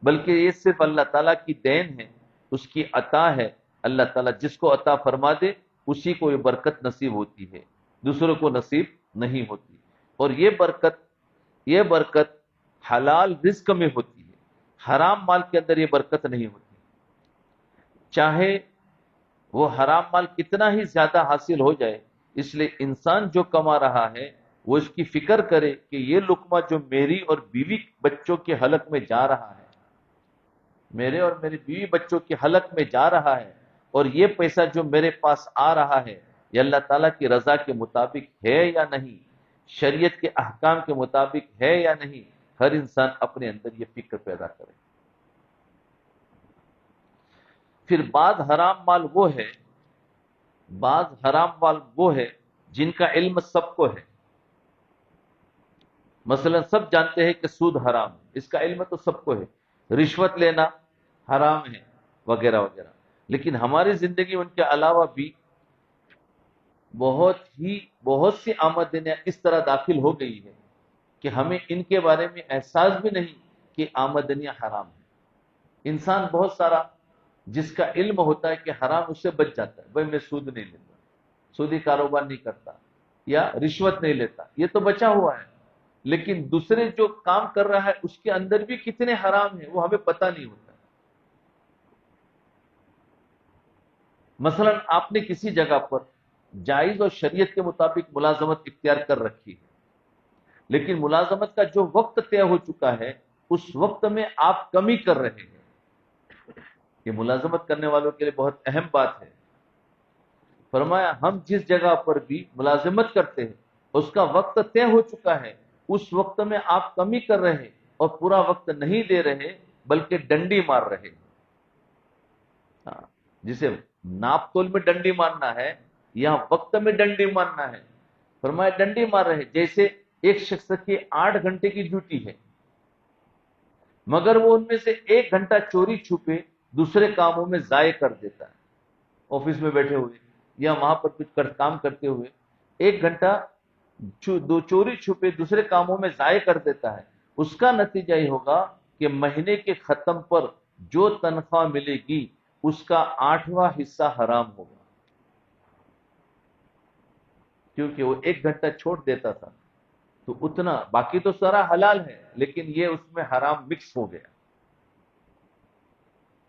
بلکہ یہ صرف اللہ تعالیٰ کی دین ہے، اس کی عطا ہے. اللہ تعالیٰ جس کو عطا فرما دے اسی کو یہ برکت نصیب ہوتی ہے، دوسروں کو نصیب نہیں ہوتی. اور یہ برکت حلال رزق میں ہوتی ہے، حرام مال کے اندر یہ برکت نہیں ہوتی. چاہے وہ حرام مال کتنا ہی زیادہ حاصل ہو جائے، اس لیے انسان جو کما رہا ہے وہ اس کی فکر کرے کہ یہ لقمہ جو میری اور بیوی بچوں کے حلق میں جا رہا ہے، میرے اور میری بیوی بچوں کے حلق میں جا رہا ہے، اور یہ پیسہ جو میرے پاس آ رہا ہے یہ اللہ تعالیٰ کی رضا کے مطابق ہے یا نہیں، شریعت کے احکام کے مطابق ہے یا نہیں. ہر انسان اپنے اندر یہ فکر پیدا کرے. پھر بعض حرام مال وہ ہے جن کا علم سب کو ہے. مثلا سب جانتے ہیں کہ سود حرام ہے، اس کا علم تو سب کو ہے. رشوت لینا حرام ہے وغیرہ وغیرہ. لیکن ہماری زندگی میں ان کے علاوہ بھی بہت سی آمدنیاں اس طرح داخل ہو گئی ہے کہ ہمیں ان کے بارے میں احساس بھی نہیں کہ آمدنیاں حرام ہیں. انسان بہت سارا جس کا علم ہوتا ہے کہ حرام، اس سے بچ جاتا ہے. بھائی میں سود نہیں لیتا، سودی کاروبار نہیں کرتا، یا رشوت نہیں لیتا، یہ تو بچا ہوا ہے. لیکن دوسرے جو کام کر رہا ہے اس کے اندر بھی کتنے حرام ہیں وہ ہمیں پتہ نہیں ہوتا. مثلا آپ نے کسی جگہ پر جائز اور شریعت کے مطابق ملازمت اختیار کر رکھی ہے، لیکن ملازمت کا جو وقت طے ہو چکا ہے اس وقت میں آپ کمی کر رہے ہیں. یہ ملازمت کرنے والوں کے لیے بہت اہم بات ہے. فرمایا ہم جس جگہ پر بھی ملازمت کرتے ہیں اس کا وقت طے ہو چکا ہے، اس وقت میں آپ کمی کر رہے ہیں اور پورا وقت نہیں دے رہے بلکہ ڈنڈی مار رہے ہیں. ہاں، جسے ناپ تول میں ڈنڈی مارنا ہے یا وقت میں ڈنڈی مارنا ہے. فرمایا ڈنڈی مار رہے جیسے ایک شخص کی 8 گھنٹے کی ڈیوٹی ہے، مگر وہ ان میں سے 1 گھنٹہ چوری چھپے دوسرے کاموں میں ضائع کر دیتا ہے. آفس میں بیٹھے ہوئے یا وہاں پر کچھ کام کرتے ہوئے 1 گھنٹہ دو چوری چھپے دوسرے کاموں میں ضائع کر دیتا ہے. اس کا نتیجہ یہ ہوگا کہ مہینے کے ختم پر جو تنخواہ ملے گی اس کا 8واں حصہ حرام ہوگا، کیونکہ وہ 1 گھنٹہ چھوڑ دیتا تھا. تو اتنا باقی تو سارا حلال ہے لیکن یہ اس میں حرام مکس ہو گیا.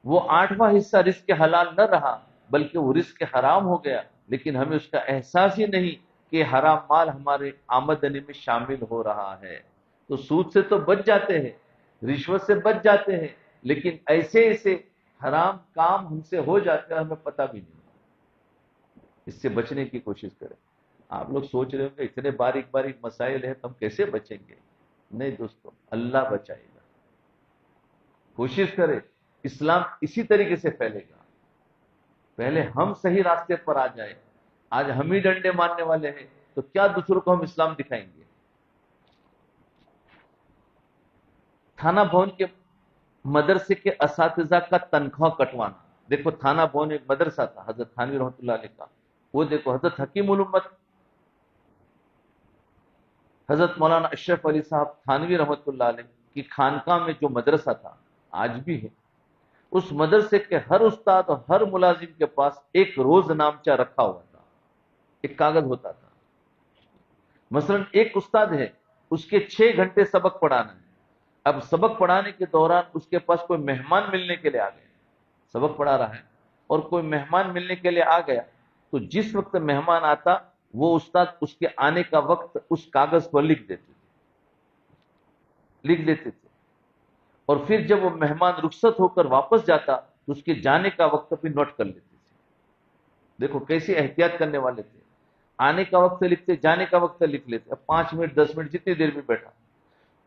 وہ 8واں حصہ رزق حلال نہ رہا بلکہ وہ رزق حرام ہو گیا، لیکن ہمیں اس کا احساس ہی نہیں کہ حرام مال ہمارے آمدنی میں شامل ہو رہا ہے. تو سود سے تو بچ جاتے ہیں، رشوت سے بچ جاتے ہیں، لیکن ایسے حرام کام ہم سے ہو جاتے ہیں ہمیں پتہ بھی نہیں. اس سے بچنے کی کوشش کریں. آپ لوگ سوچ رہے ہوں کہ اتنے باریک باریک مسائل ہیں تو ہم کیسے بچیں گے؟ نہیں دوستو، اللہ بچائے گا. کوشش کرے، اسلام اسی طریقے سے پھیلے گا. پہلے ہم صحیح راستے پر آ جائیں. آج ہم ہی ڈنڈے مارنے والے ہیں تو کیا دوسروں کو ہم اسلام دکھائیں گے؟ تھانہ بھون کے مدرسے کے اساتذہ کا تنخواہ کٹوانا. دیکھو تھانہ بھون ایک مدرسہ تھا حضرت تھانوی رحمۃ اللہ علیہ کا. وہ دیکھو حضرت حکیم الامت حضرت مولانا اشرف علی صاحب تھانوی رحمۃ اللہ علیہ کی خانقاہ میں جو مدرسہ تھا آج بھی ہے، اس مدرسے کے ہر استاد اور ہر ملازم کے پاس ایک روز نامچہ رکھا ہوا تھا، ایک کاغذ ہوتا تھا. مثلا ایک استاد ہے، اس کے 6 گھنٹے سبق پڑھانا ہے. اب سبق پڑھانے کے دوران اس کے پاس کوئی مہمان ملنے کے لیے آ گیا، سبق پڑھا رہا ہے اور کوئی مہمان ملنے کے لیے آ گیا، تو جس وقت مہمان آتا وہ استاد اس کے آنے کا وقت اس کاغذ پر لکھ دیتے تھے. اور پھر جب وہ مہمان رخصت ہو کر واپس جاتا تو اس کے جانے کا وقت بھی نوٹ کر لیتے تھے. دیکھو کیسی احتیاط کرنے والے تھے. آنے کا وقت لکھتے، جانے کا وقت لکھ لیتے. اب 5 منٹ 10 منٹ جتنی دیر میں بیٹھا،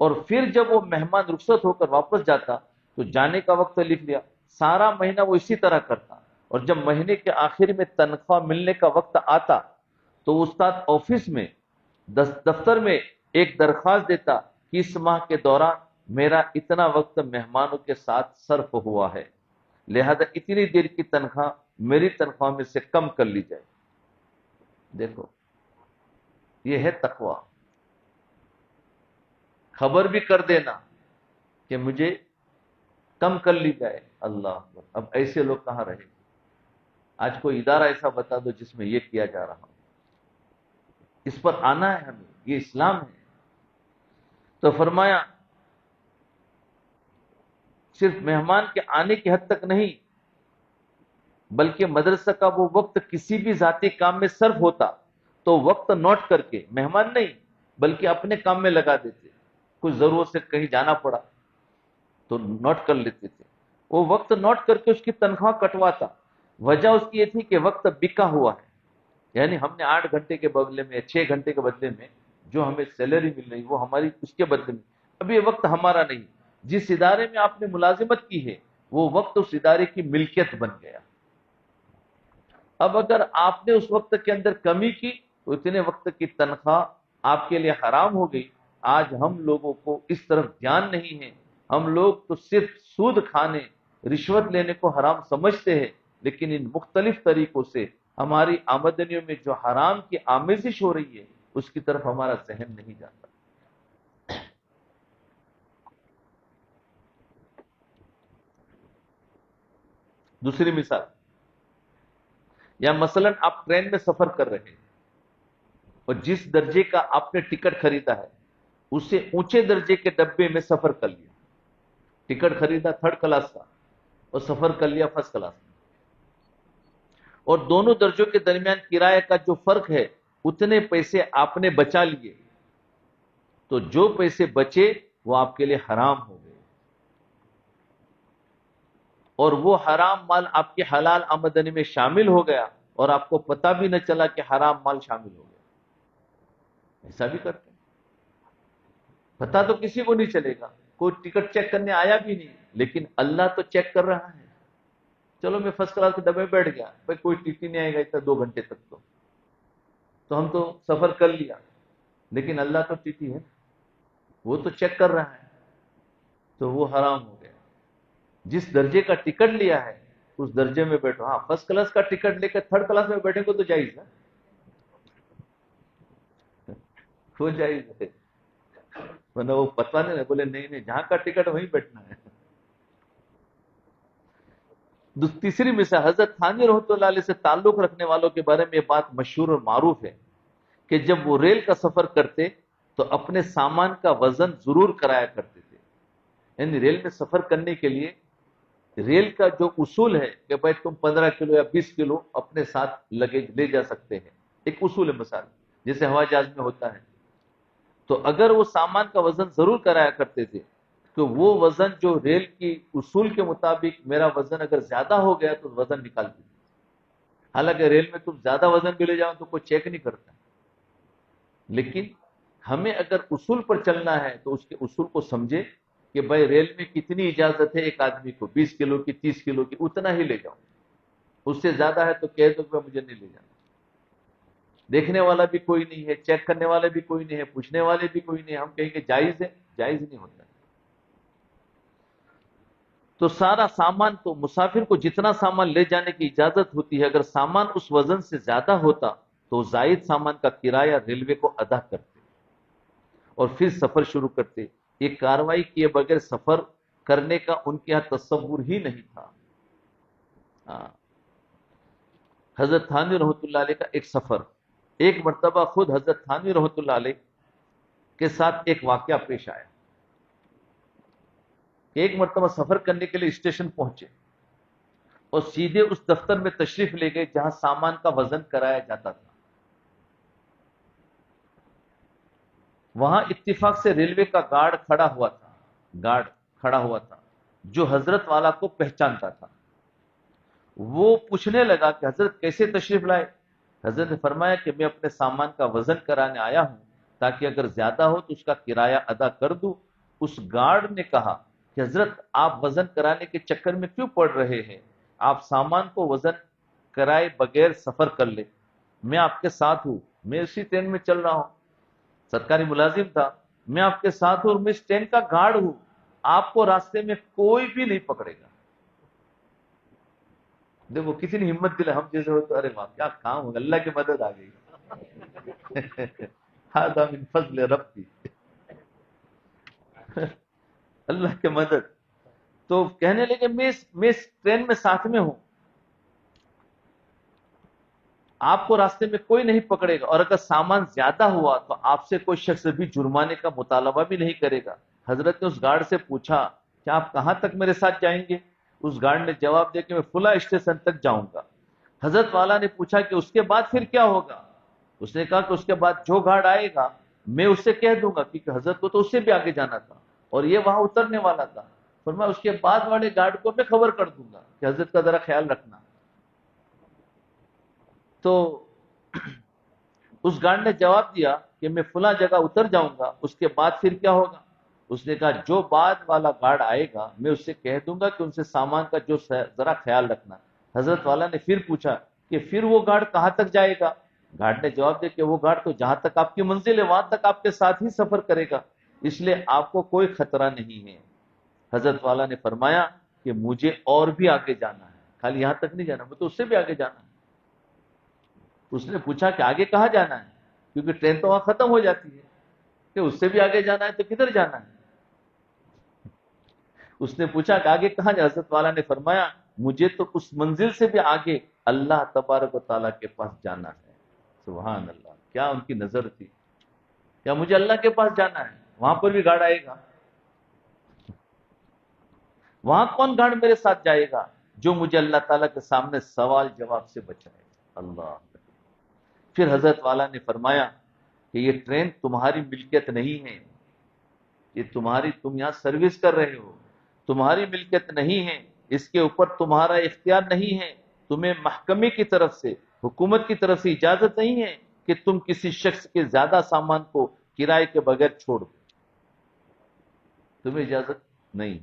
اور پھر جب وہ مہمان رخصت ہو کر واپس جاتا تو جانے کا وقت لکھ لیا. سارا مہینہ وہ اسی طرح کرتا. اور جب مہینے کے آخر میں تنخواہ ملنے کا وقت آتا تو استاد آفس میں دفتر میں ایک درخواست دیتا کہ اس ماہ کے دوران میرا اتنا وقت مہمانوں کے ساتھ صرف ہوا ہے، لہذا اتنی دیر کی تنخواہ میری تنخواہ میں سے کم کر لی جائے. دیکھو یہ ہے تقوی. خبر بھی کر دینا کہ مجھے کم کر لی جائے. اللہ اکبر. اب ایسے لوگ کہاں رہے؟ آج کوئی ادارہ ایسا بتا دو جس میں یہ کیا جا رہا ہو. اس پر آنا ہے ہمیں، یہ اسلام ہے. تو فرمایا صرف مہمان کے آنے کی حد تک نہیں، بلکہ مدرسہ کا وہ وقت کسی بھی ذاتی کام میں صرف ہوتا تو وقت نوٹ کر کے، مہمان نہیں بلکہ اپنے کام میں لگا دیتے. کچھ ضرورت سے کہیں جانا پڑا تو نوٹ کر لیتے تھے. وہ وقت نوٹ کر کے اس کی تنخواہ کٹواتا. وجہ اس کی یہ تھی کہ وقت بکا ہوا ہے، یعنی ہم نے 8 گھنٹے کے بدلے میں 6 گھنٹے کے بدلے میں جو ہمیں سیلری مل رہی وہ ہماری اس کے بدلے میں. اب یہ وقت ہمارا نہیں. جس ادارے میں آپ نے ملازمت کی ہے وہ وقت اس ادارے کی ملکیت بن گیا. اب اگر آپ نے اس وقت کے اندر کمی کی تو اتنے وقت کی تنخواہ آپ کے لیے حرام ہو گئی. آج ہم لوگوں کو اس طرف دھیان نہیں ہے. ہم لوگ تو صرف سود کھانے، رشوت لینے کو حرام سمجھتے ہیں، لیکن ان مختلف طریقوں سے ہماری آمدنیوں میں جو حرام کی آمیزش ہو رہی ہے اس کی طرف ہمارا ذہن نہیں جاتا. دوسری مثال، یا مثلا آپ ٹرین میں سفر کر رہے ہیں اور جس درجے کا آپ نے ٹکٹ خریدا ہے اس سے اونچے درجے کے ڈبے میں سفر کر لیا. ٹکٹ خریدا 3rd کلاس کا اور سفر کر لیا 1st کلاس میں، اور دونوں درجوں کے درمیان کرایہ کا جو فرق ہے اتنے پیسے آپ نے بچا لیے، تو جو پیسے بچے وہ آپ کے لیے حرام ہو گئے، اور وہ حرام مال آپ کی حلال آمدنی میں شامل ہو گیا اور آپ کو پتہ بھی نہ چلا کہ حرام مال شامل ہو گیا. ایسا بھی کرتے ہیں. پتہ تو کسی کو نہیں چلے گا، کوئی ٹکٹ چیک کرنے آیا بھی نہیں، لیکن اللہ تو چیک کر رہا ہے. چلو میں 1st کلاس کے ڈبے میں بیٹھ گیا، بھائی کوئی ٹی ٹی نہیں آئے گا اتنا 2 گھنٹے تک، تو ہم تو سفر کر لیا، لیکن اللہ تو ٹی ٹی ہے، وہ تو چیک کر رہا ہے، تو وہ حرام ہو گیا. جس درجے کا ٹکٹ لیا ہے اس درجے میں بیٹھو. ہاں 1st کلاس کا ٹکٹ لے کر 3rd کلاس میں بیٹھیں گے تو جائز ہے، وہ جائز ہے. ورنہ وہ پتہ نہیں بولے نہیں جہاں کا ٹکٹ وہیں بیٹھنا ہے. تیسری مثال، حضرت تھانوی رحمۃ اللہ علیہ سے تعلق رکھنے والوں کے بارے میں یہ بات مشہور اور معروف ہے کہ جب وہ ریل کا سفر کرتے تو اپنے سامان کا وزن ضرور کرایا کرتے تھے. یعنی ریل میں سفر کرنے کے لیے ریل کا جو اصول ہے کہ بھائی تم 15 کلو یا 20 کلو اپنے ساتھ لگیج لے جا سکتے ہیں، ایک اصول ہے. مثال جیسے ہوائی جہاز میں ہوتا ہے، تو اگر وہ سامان کا وزن ضرور کرایا کرتے تھے تو وہ وزن جو ریل کی اصول کے مطابق میرا وزن اگر زیادہ ہو گیا تو وزن نکال دیتے. حالانکہ ریل میں تم زیادہ وزن بھی لے جاؤ تو کوئی چیک نہیں کرتا، لیکن ہمیں اگر اصول پر چلنا ہے تو اس کے اصول کو سمجھے کہ بھائی ریل میں کتنی اجازت ہے ایک آدمی کو، 20 کلو کی 30 کلو کی اتنا ہی لے جاؤ. اس سے زیادہ ہے تو کہہ دو کہ مجھے نہیں لے جانا. دیکھنے والا بھی کوئی نہیں ہے، چیک کرنے والا بھی کوئی نہیں ہے، پوچھنے والے بھی کوئی نہیں ہے، ہم کہیں گے جائز ہے، جائز نہیں ہوتا. تو سارا سامان، تو مسافر کو جتنا سامان لے جانے کی اجازت ہوتی ہے، اگر سامان اس وزن سے زیادہ ہوتا تو زائد سامان کا کرایہ ریلوے کو ادا کرتے اور پھر سفر شروع کرتے. یہ کارروائی کیے بغیر سفر کرنے کا ان کے یہاں تصور ہی نہیں تھا. ہاں. حضرت تھانوی رحمۃ اللہ علیہ کا ایک سفر، ایک مرتبہ خود حضرت تھانوی رحمۃ اللہ علیہ کے ساتھ ایک واقعہ پیش آیا. ایک مرتبہ سفر کرنے کے لیے اسٹیشن پہنچے اور سیدھے اس دفتر میں تشریف لے گئے جہاں سامان کا وزن کرایا جاتا تھا. وہاں اتفاق سے ریلوے کا گارڈ کھڑا ہوا تھا جو حضرت والا کو پہچانتا تھا. وہ پوچھنے لگا کہ حضرت کیسے تشریف لائے؟ حضرت نے فرمایا کہ میں اپنے سامان کا وزن کرانے آیا ہوں تاکہ اگر زیادہ ہو تو اس کا کرایہ ادا کر دوں. اس گارڈ نے کہا کہ حضرت آپ وزن کرانے کے چکر میں کیوں پڑ رہے ہیں؟ آپ سامان کو وزن کرائے بغیر سفر کر لیں. میں آپ کے ساتھ ہوں، میں اسی ٹرین میں چل رہا ہوں. سرکاری ملازم تھا. میں آپ کے ساتھ ہوں اور میں اس ٹرین کا گارڈ ہوں. آپ کو راستے میں کوئی بھی نہیں پکڑے گا. دیکھو کتنی ہمت دل ہے. ہم جیسے ہو تو ارے واہ کیا کام ہوگا، اللہ کی مدد آ گئی. ہذا من فضل ربی، اللہ کی مدد. تو کہنے لگے میں اس ٹرین میں ساتھ میں ہوں، آپ کو راستے میں کوئی نہیں پکڑے گا، اور اگر سامان زیادہ ہوا تو آپ سے کوئی شخص بھی جرمانے کا مطالبہ بھی نہیں کرے گا. حضرت نے اس گارڈ سے پوچھا کہ آپ کہاں تک میرے ساتھ جائیں گے؟ اس گارڈ نے جواب دیا کہ میں فلاں اسٹیشن تک جاؤں گا. حضرت والا نے پوچھا کہ اس کے بعد پھر کیا ہوگا؟ اس نے کہا کہ اس کے بعد جو گارڈ آئے گا میں اس سے کہہ دوں گا، کیونکہ حضرت کو تو اس سے بھی آگے جانا تھا اور یہ وہاں اترنے والا تھا. فرمایا اس کے بعد والے گارڈ کو میں خبر کر دوں گا کہ حضرت کا ذرا خیال رکھنا. تو اس گارڈ نے جواب دیا کہ میں فلاں جگہ اتر جاؤں گا، اس کے بعد پھر کیا ہوگا؟ اس نے کہا جو بعد والا گارڈ آئے گا میں اس سے کہہ دوں گا کہ ان سے سامان کا جو ذرا خیال رکھنا. حضرت والا نے پھر پوچھا کہ پھر وہ گارڈ کہاں تک جائے گا؟ گارڈ نے جواب دیا کہ وہ گارڈ تو جہاں تک آپ کی منزل ہے وہاں تک آپ کے ساتھ ہی سفر کرے گا، اس لیے آپ کو کوئی خطرہ نہیں ہے. حضرت والا نے فرمایا کہ مجھے اور بھی آگے جانا ہے، خالی یہاں تک نہیں جانا، مجھے تو اس سے بھی آگے جانا ہے. اس نے پوچھا کہ آگے کہاں جانا ہے، کیونکہ ٹرین تو وہاں ختم ہو جاتی ہے، کہ اس سے بھی آگے جانا ہے تو کدھر جانا ہے؟ اس نے پوچھا کہ آگے کہاں جانا؟ حضرت والا نے فرمایا مجھے تو اس منزل سے بھی آگے اللہ تبارک و تعالیٰ کے پاس جانا ہے. سبحان اللہ، کیا ان کی نظر تھی. کیا مجھے اللہ کے پاس جانا ہے، وہاں پر بھی گارڈ آئے گا. وہاں کون گارڈ میرے ساتھ جائے گا؟ جو مجھے اللہ تعالیٰ کے سامنے سوال جواب سے بچائے گا. اللہ. پھر حضرت والا نے فرمایا کہ یہ ٹرین تمہاری ملکیت نہیں ہے، یہ تم یہاں سروس کر رہے ہو، تمہاری ملکیت نہیں ہے، اس کے اوپر تمہارا اختیار نہیں ہے. تمہیں محکمے کی طرف سے، حکومت کی طرف سے اجازت نہیں ہے کہ تم کسی شخص کے زیادہ سامان کو کرائے کے بغیر چھوڑ دو، تمہیں اجازت نہیں.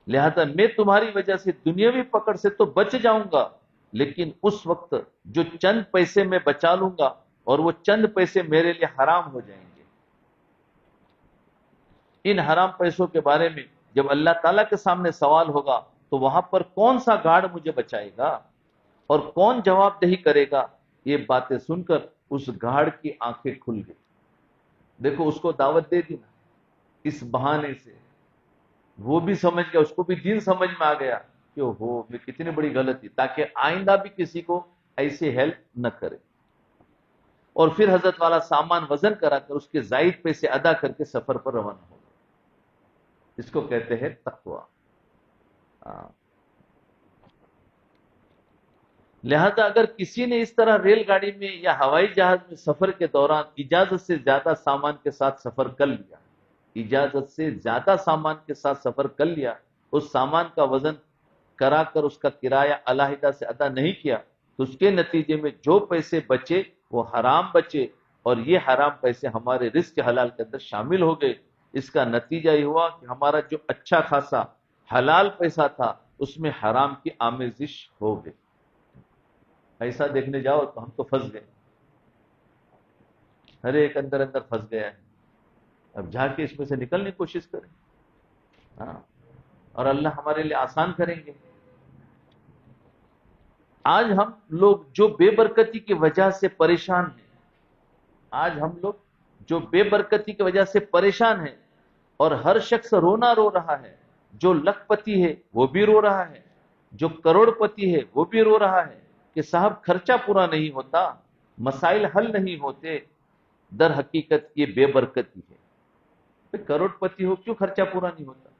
لہذا میں تمہاری وجہ سے دنیاوی پکڑ سے تو بچ جاؤں گا، لیکن اس وقت جو چند پیسے میں بچا لوں گا اور وہ چند پیسے میرے لیے حرام ہو جائیں گے. ان حرام پیسوں کے بارے میں جب اللہ تعالیٰ کے سامنے سوال ہوگا تو وہاں پر کون سا گارڈ مجھے بچائے گا اور کون جواب دہی کرے گا؟ یہ باتیں سن کر اس گارڈ کی آنکھیں کھل گئی. دیکھو اس کو دعوت دے دی نا اس بہانے سے، وہ بھی سمجھ گیا، اس کو بھی دین سمجھ میں آ گیا کہ ہو میں کتنی بڑی غلطی، تاکہ آئندہ بھی کسی کو ایسے ہیلپ نہ کرے. اور پھر حضرت والا سامان وزن کرا کر اس کے زائد پیسے ادا کر کے سفر پر روانہ ہو. اس کو کہتے ہیں تقویٰ. لہذا اگر کسی نے اس طرح ریل گاڑی میں یا ہوائی جہاز میں سفر کے دوران اجازت سے زیادہ سامان کے ساتھ سفر کر لیا، اجازت سے زیادہ سامان کے ساتھ سفر کر لیا، اس سامان کا وزن کرا کر اس کا کرایہ علیحدہ سے ادا نہیں کیا، تو اس کے نتیجے میں جو پیسے بچے وہ حرام بچے، اور یہ حرام پیسے ہمارے رزق حلال کے اندر شامل ہو گئے. اس کا نتیجہ یہ ہوا کہ ہمارا جو اچھا خاصا حلال پیسہ تھا اس میں حرام کی آمیزش ہو گئی. ایسا دیکھنے جاؤ تو ہم تو پھنس گئے، ہر ایک اندر اندر پھنس گیا ہے. اب جا کے اس میں سے نکلنے کی کوشش کریں. ہاں، اور اللہ ہمارے لیے آسان کریں گے. آج ہم لوگ جو بے برکتی کی وجہ سے پریشان ہیں، آج ہم لوگ جو بے برکتی کی وجہ سے پریشان ہیں، اور ہر شخص رونا رو رہا ہے. جو لکھ پتی ہے وہ بھی رو رہا ہے، جو کروڑ پتی ہے وہ بھی رو رہا ہے کہ صاحب خرچہ پورا نہیں ہوتا، مسائل حل نہیں ہوتے. در حقیقت یہ بے برکتی ہے. کروڑ پتی ہو کیوں خرچہ پورا نہیں ہوتا؟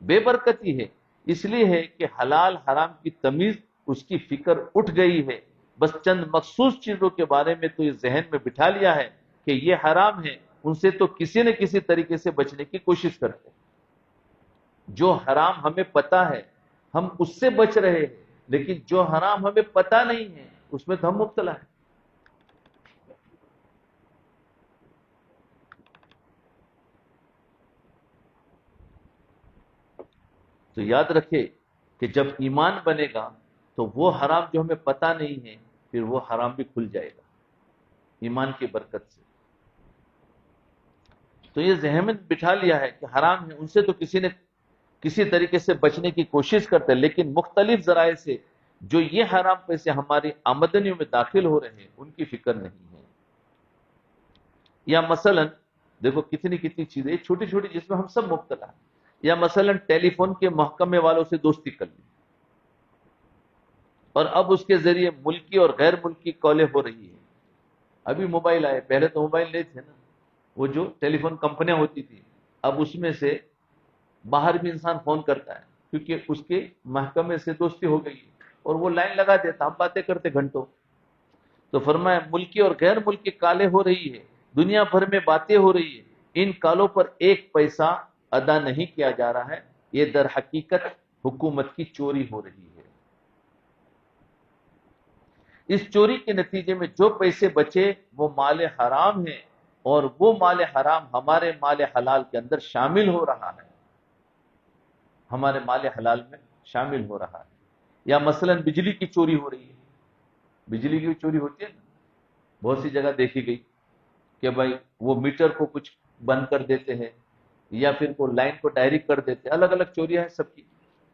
بے برکتی ہے. اس لیے ہے کہ حلال حرام کی تمیز اس کی فکر اٹھ گئی ہے. بس چند مخصوص چیزوں کے بارے میں تو یہ ذہن میں بٹھا لیا ہے کہ یہ حرام ہے، ان سے تو کسی نہ کسی طریقے سے بچنے کی کوشش کرتے ہیں. جو حرام ہمیں پتا ہے ہم اس سے بچ رہے ہیں، لیکن جو حرام ہمیں پتا نہیں ہے اس میں تو ہم مبتلا ہیں. تو یاد رکھے کہ جب ایمان بنے گا تو وہ حرام جو ہمیں پتا نہیں ہے پھر وہ حرام بھی کھل جائے گا ایمان کی برکت سے. تو یہ ذہن میں بٹھا لیا ہے کہ حرام ہے، ان سے تو کسی نے کسی طریقے سے بچنے کی کوشش کرتے ہیں، لیکن مختلف ذرائع سے جو یہ حرام پیسے ہماری آمدنیوں میں داخل ہو رہے ہیں ان کی فکر نہیں ہے. یا مثلا دیکھو کتنی کتنی چیزیں چھوٹی چھوٹی جس میں ہم سب مبتلا ہیں. یا مثلا ٹیلی فون کے محکمے والوں سے دوستی کر لی، اور اب اس کے ذریعے ملکی اور غیر ملکی کالیں ہو رہی ہیں. ابھی موبائل آئے، پہلے تو موبائل نہیں تھے نا، وہ جو ٹیلی فون کمپنیاں ہوتی تھی، اب اس میں سے باہر بھی انسان فون کرتا ہے کیونکہ اس کے محکمے سے دوستی ہو گئی ہے، اور وہ لائن لگا دیتا، ہم باتیں کرتے گھنٹوں. تو فرمایا ملکی اور غیر ملکی کالیں ہو رہی ہے، دنیا بھر میں باتیں ہو رہی ہے، ان کالوں پر ایک پیسہ ادا نہیں کیا جا رہا ہے. یہ در حقیقت حکومت کی چوری ہو رہی ہے. اس چوری کے نتیجے میں جو پیسے بچے وہ مال حرام ہیں، اور وہ مال حرام ہمارے مال حلال کے اندر شامل ہو رہا ہے، ہمارے مال حلال میں شامل ہو رہا ہے. یا مثلا بجلی کی چوری ہو رہی ہے، بجلی کی چوری ہوتی ہے نا، بہت سی جگہ دیکھی گئی کہ بھائی وہ میٹر کو کچھ بند کر دیتے ہیں، یا پھر وہ لائن کو ڈائریکٹ کر دیتے ہیں. الگ الگ چوریاں ہیں سب کی،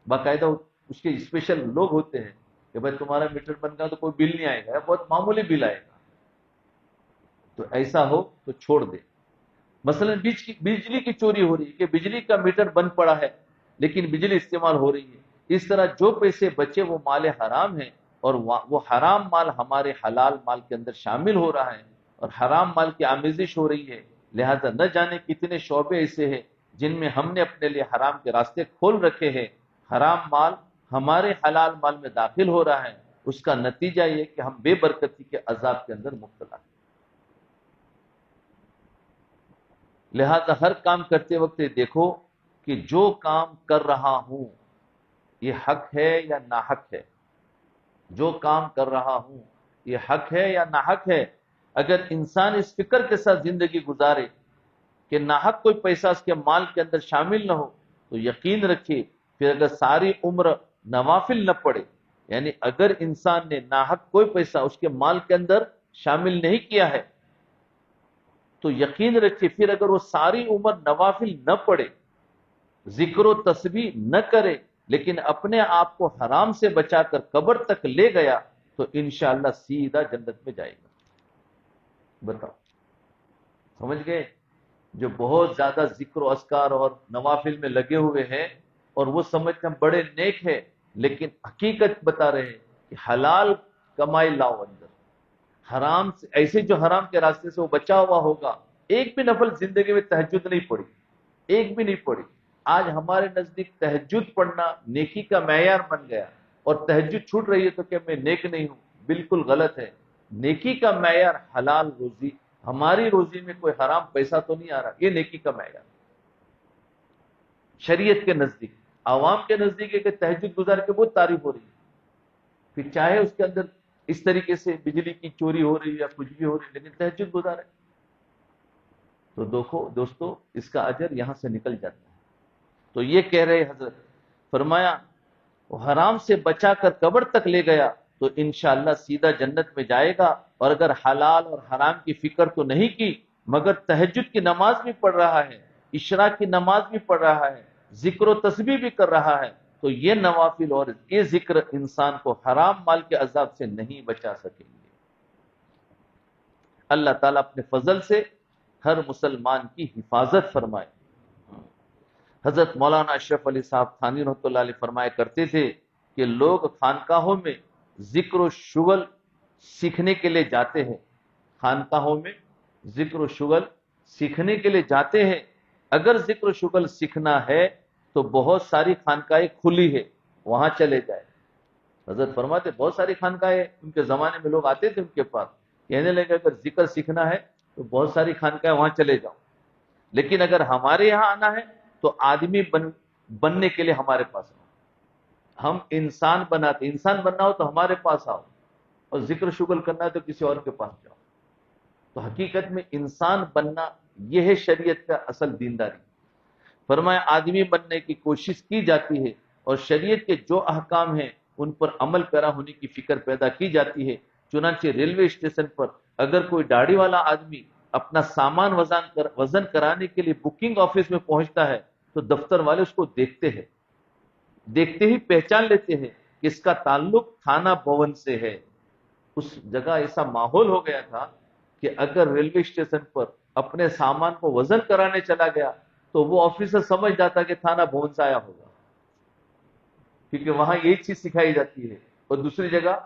باقاعدہ اس کے اسپیشل لوگ ہوتے ہیں کہ بھائی تمہارا میٹر بن گیا تو کوئی بل نہیں آئے گا، بہت معمولی بل آئے گا، تو ایسا ہو تو چھوڑ دے. مثلا بجلی کی چوری ہو رہی ہے کہ بجلی کا میٹر بند پڑا ہے لیکن بجلی استعمال ہو رہی ہے. اس طرح جو پیسے بچے وہ مال حرام ہے، اور وہ حرام مال ہمارے حلال مال کے اندر شامل ہو رہا ہے، اور حرام مال کی آمیزش ہو رہی ہے. لہذا نہ جانے کتنے شعبے ایسے ہیں جن میں ہم نے اپنے لیے حرام کے راستے کھول رکھے ہیں. حرام مال ہمارے حلال مال میں داخل ہو رہا ہے، اس کا نتیجہ یہ کہ ہم بے برکتی کے عذاب کے اندر مبتلا ہیں. لہذا ہر کام کرتے وقت دیکھو کہ جو کام کر رہا ہوں یہ حق ہے یا ناحق ہے. جو کام کر رہا ہوں یہ حق ہے یا ناحق ہے. اگر انسان اس فکر کے ساتھ زندگی گزارے کہ ناحق کوئی پیسہ اس کے مال کے اندر شامل نہ ہو، تو یقین رکھیے پھر اگر ساری عمر نوافل نہ پڑے، یعنی اگر انسان نے ناحق کوئی پیسہ اس کے مال کے اندر شامل نہیں کیا ہے، تو یقین رکھیے پھر اگر وہ ساری عمر نوافل نہ پڑے، ذکر و تسبیح نہ کرے، لیکن اپنے آپ کو حرام سے بچا کر قبر تک لے گیا، تو انشاءاللہ سیدھا جنت میں جائے گا. بتاؤ، سمجھ گئے؟ جو بہت زیادہ ذکر و اذکار اور نوافل میں لگے ہوئے ہیں اور وہ سمجھتے ہیں ہم بڑے نیک ہیں، لیکن حقیقت بتا رہے ہیں کہ حلال کمائی لاؤ اندر، حرام سے ایسے جو حرام کے راستے سے وہ بچا ہوا ہوگا. ایک بھی نفل زندگی میں تہجد نہیں پڑی، ایک بھی نہیں پڑی. آج ہمارے نزدیک تہجد پڑھنا نیکی کا معیار بن گیا، اور تہجد چھوٹ رہی ہے تو کہ میں نیک نہیں ہوں. بالکل غلط ہے. نیکی کا معیار حلال روزی، ہماری روزی میں کوئی حرام پیسہ تو نہیں آ رہا، یہ نیکی کا معیار. شریعت کے نزدیک، عوام کے نزدیک ہے کہ تہجد گزار کے بہت تعریف ہو رہی ہے، پھر چاہے اس کے اندر اس طریقے سے بجلی کی چوری ہو رہی ہے یا کچھ بھی ہو رہی ہے، لیکن تہجد گزار ہے. تو دیکھو دوستو، اس کا اجر یہاں سے نکل جاتا ہے. تو یہ کہہ رہے حضرت، فرمایا وہ حرام سے بچا کر قبر تک لے گیا، تو انشاءاللہ سیدھا جنت میں جائے گا، اور اگر حلال اور حرام کی فکر تو نہیں کی مگر تہجد کی نماز بھی پڑھ رہا ہے، اشراق کی نماز بھی پڑھ رہا ہے، ذکر و تسبیح بھی کر رہا ہے، تو یہ نوافل اور یہ ذکر انسان کو حرام مال کے عذاب سے نہیں بچا سکیں گے۔ اللہ تعالیٰ اپنے فضل سے ہر مسلمان کی حفاظت فرمائے۔ حضرت مولانا اشرف علی صاحب تھانوی رحمۃ اللہ علیہ فرمایا کرتے تھے کہ لوگ خانقاہوں میں ذکر و شغل سیکھنے کے لیے جاتے ہیں، خانقاہوں میں ذکر و شغل سیکھنے کے لیے جاتے ہیں، اگر ذکر و شغل سیکھنا ہے تو بہت ساری خانقاہیں کھلی ہے، وہاں چلے جائے۔ حضرت فرماتے بہت ساری خانقاہیں ان کے زمانے میں لوگ آتے تھے ان کے پاس، کہنے لگے اگر ذکر سیکھنا ہے تو بہت ساری خانقاہیں وہاں چلے جاؤ، لیکن اگر ہمارے یہاں آنا ہے تو آدمی بننے کے لیے ہمارے پاس آؤ، ہم انسان بناتے، انسان بننا ہو تو ہمارے پاس آؤ، اور ذکر شغل کرنا ہے تو کسی اور کے پاس جاؤ۔ تو حقیقت میں انسان بننا یہ ہے شریعت کا اصل دینداری۔ فرمایا آدمی بننے کی کوشش کی جاتی ہے اور شریعت کے جو احکام ہیں ان پر عمل پیرا ہونے کی فکر پیدا کی جاتی ہے۔ چنانچہ ریلوے اسٹیشن پر اگر کوئی داڑھی والا آدمی اپنا سامان وزن کرانے کے لیے بکنگ آفس میں پہنچتا ہے تو دفتر والے اس کو دیکھتے ہیں، دیکھتے ہی پہچان لیتے ہیں کہ اس کا تعلق تھانہ بھون سے ہے۔ اس جگہ ایسا ماحول ہو گیا تھا کہ اگر ریلوے اسٹیشن پر اپنے سامان کو وزن کرانے چلا گیا تو وہ آفیسر سمجھ جاتا کہ تھانہ بھون سے آیا ہوگا، کیونکہ وہاں یہی چیز سکھائی جاتی ہے۔ اور دوسری جگہ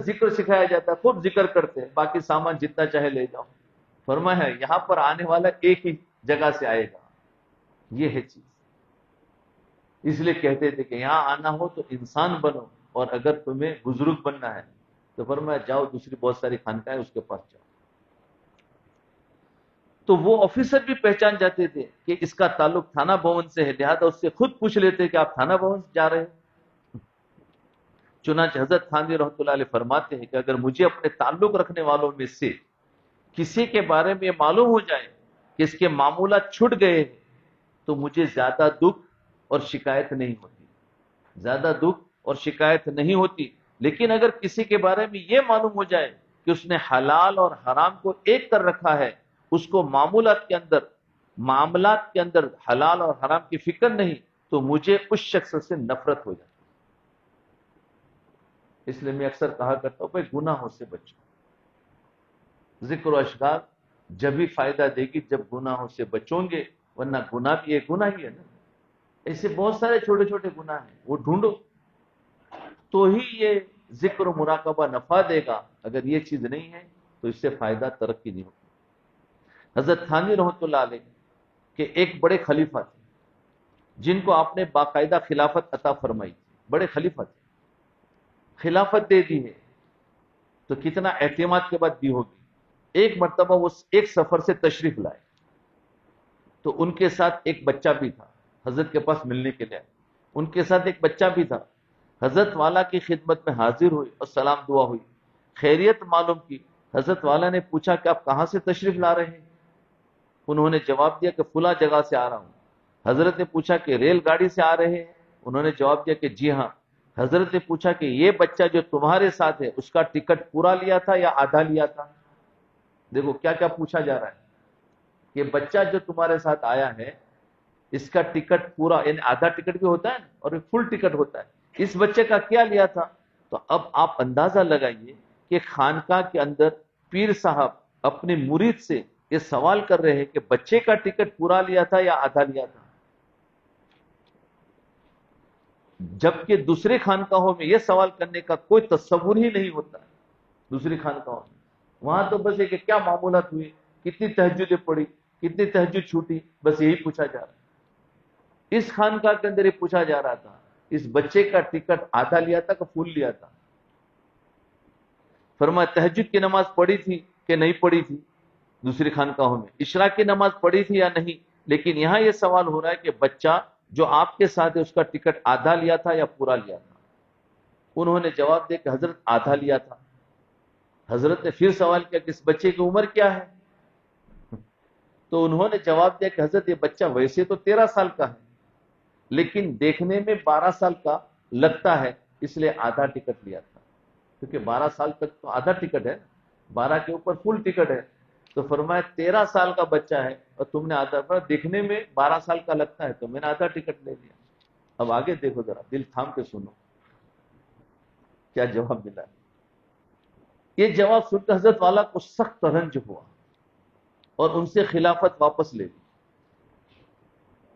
ذکر سکھایا جاتا ہے، خوب ذکر کرتے ہیں، باقی سامان جتنا چاہے لے جاؤ۔ فرمایا ہے یہاں پر آنے والا ایک ہی جگہ سے آئے گا، یہ ہے چیز۔ اس لیے کہتے تھے کہ یہاں آنا ہو تو انسان بنو، اور اگر تمہیں بزرگ بننا ہے تو فرمایا جاؤ دوسری بہت ساری خانقاہیں اس کے پاس جاؤ۔ تو وہ آفیسر بھی پہچان جاتے تھے کہ اس کا تعلق تھانہ بھون سے ہے، لہذا اس سے خود پوچھ لیتے کہ آپ تھانہ بھون سے جا رہے ہیں۔ چنانچہ حضرت تھانوی رحمۃ اللہ علیہ فرماتے ہیں کہ اگر مجھے اپنے تعلق رکھنے والوں میں سے کسی کے بارے میں معلوم ہو جائے کہ اس کے معمولات چھٹ گئے تو مجھے زیادہ دکھ اور شکایت نہیں ہوتی، زیادہ دکھ اور شکایت نہیں ہوتی۔ لیکن اگر کسی کے بارے میں یہ معلوم ہو جائے کہ اس نے حلال اور حرام کو ایک کر رکھا ہے، اس کو معاملات کے اندر حلال اور حرام کی فکر نہیں، تو مجھے اس شخص سے نفرت ہو جاتی۔ اس لیے میں اکثر کہا کرتا ہوں بھائی گناہوں سے بچو، ذکر و اشغال جب ہی فائدہ دے گی جب گناہوں سے بچوں گے، ورنہ گناہ بھی ایک گناہ ہی ہے نا۔ ایسے بہت سارے چھوٹے چھوٹے گناہ ہیں، وہ ڈھونڈو تو ہی یہ ذکر و مراقبہ نفع دے گا، اگر یہ چیز نہیں ہے تو اس سے فائدہ ترقی نہیں ہوگی۔ حضرت تھانوی رحمۃ اللہ علیہ کے ایک بڑے خلیفہ تھے جن کو آپ نے باقاعدہ خلافت عطا فرمائی تھی، بڑے خلیفہ تھے، خلافت دے دی ہے تو کتنا اعتماد کے بعد دی ہوگی۔ ایک مرتبہ وہ ایک سفر سے تشریف لائے تو ان کے ساتھ ایک بچہ بھی تھا، حضرت کے پاس ملنے کے لیے ان کے ساتھ ایک بچہ بھی تھا۔ حضرت والا کی خدمت میں حاضر ہوئی اور سلام دعا ہوئی، خیریت معلوم کی۔ حضرت والا نے پوچھا کہ آپ کہاں سے تشریف لا رہے ہیں؟ انہوں نے جواب دیا کہ فلاں جگہ سے آ رہا ہوں۔ حضرت نے پوچھا کہ ریل گاڑی سے آ رہے ہیں؟ انہوں نے جواب دیا کہ جی ہاں۔ حضرت نے پوچھا کہ یہ بچہ جو تمہارے ساتھ ہے اس کا ٹکٹ پورا لیا تھا یا آدھا لیا تھا؟ دیکھو کیا کیا پوچھا جا رہا ہے کہ بچہ جو تمہارے ساتھ آیا ہے اس کا ٹکٹ پورا، یعنی آدھا ٹکٹ بھی ہوتا ہے اور ایک فل ٹکٹ ہوتا ہے، اس بچے کا کیا لیا تھا؟ تو اب آپ اندازہ لگائیے کہ خانقاہ کے اندر پیر صاحب اپنے مرید سے یہ سوال کر رہے ہیں کہ بچے کا ٹکٹ پورا لیا تھا یا آدھا لیا تھا، جبکہ دوسرے خانقاہوں میں یہ سوال کرنے کا کوئی تصور ہی نہیں ہوتا ہے۔ دوسری خانقاہوں میں وہاں تو بس یہ کہ کیا معمولات ہوئی، کتنی تہجدیں پڑھی، کتنی تہجد چھوٹی، بس یہی پوچھا جا رہا ہے۔ اس خانقاہ کے اندر یہ پوچھا جا رہا تھا اس بچے کا ٹکٹ آدھا لیا تھا کہ فل لیا تھا؟ فرمایا تہجد کی نماز پڑھی تھی کہ نہیں پڑھی تھی؟ دوسری خانقاہوں میں اشراق کی نماز پڑھی تھی یا نہیں؟ لیکن یہاں یہ سوال ہو رہا ہے کہ بچہ جو آپ کے ساتھ ہے اس کا ٹکٹ آدھا لیا تھا یا پورا لیا تھا؟ انہوں نے جواب دیا کہ حضرت آدھا لیا تھا۔ حضرت نے پھر سوال کیا کہ اس بچے کی عمر کیا ہے؟ تو انہوں نے جواب دیا کہ حضرت یہ بچہ ویسے تو 13 سال کا ہے لیکن دیکھنے میں 12 سال کا لگتا ہے، اس لیے آدھا ٹکٹ لیا تھا۔ کیونکہ 12 سال تک تو آدھا ٹکٹ ہے، 12 کے اوپر فل ٹکٹ ہے. تو فرمایا 13 سال کا بچہ ہے اور تم نے آدھا، دیکھنے میں 12 سال کا لگتا ہے تو میں نے آدھا ٹکٹ لے لیا. اب آگے دیکھو ذرا، دل تھام کے سنو کیا جواب ملا. یہ جواب سن کر حضرت والا کو سخت رنج ہوا اور ان سے خلافت واپس لے لی.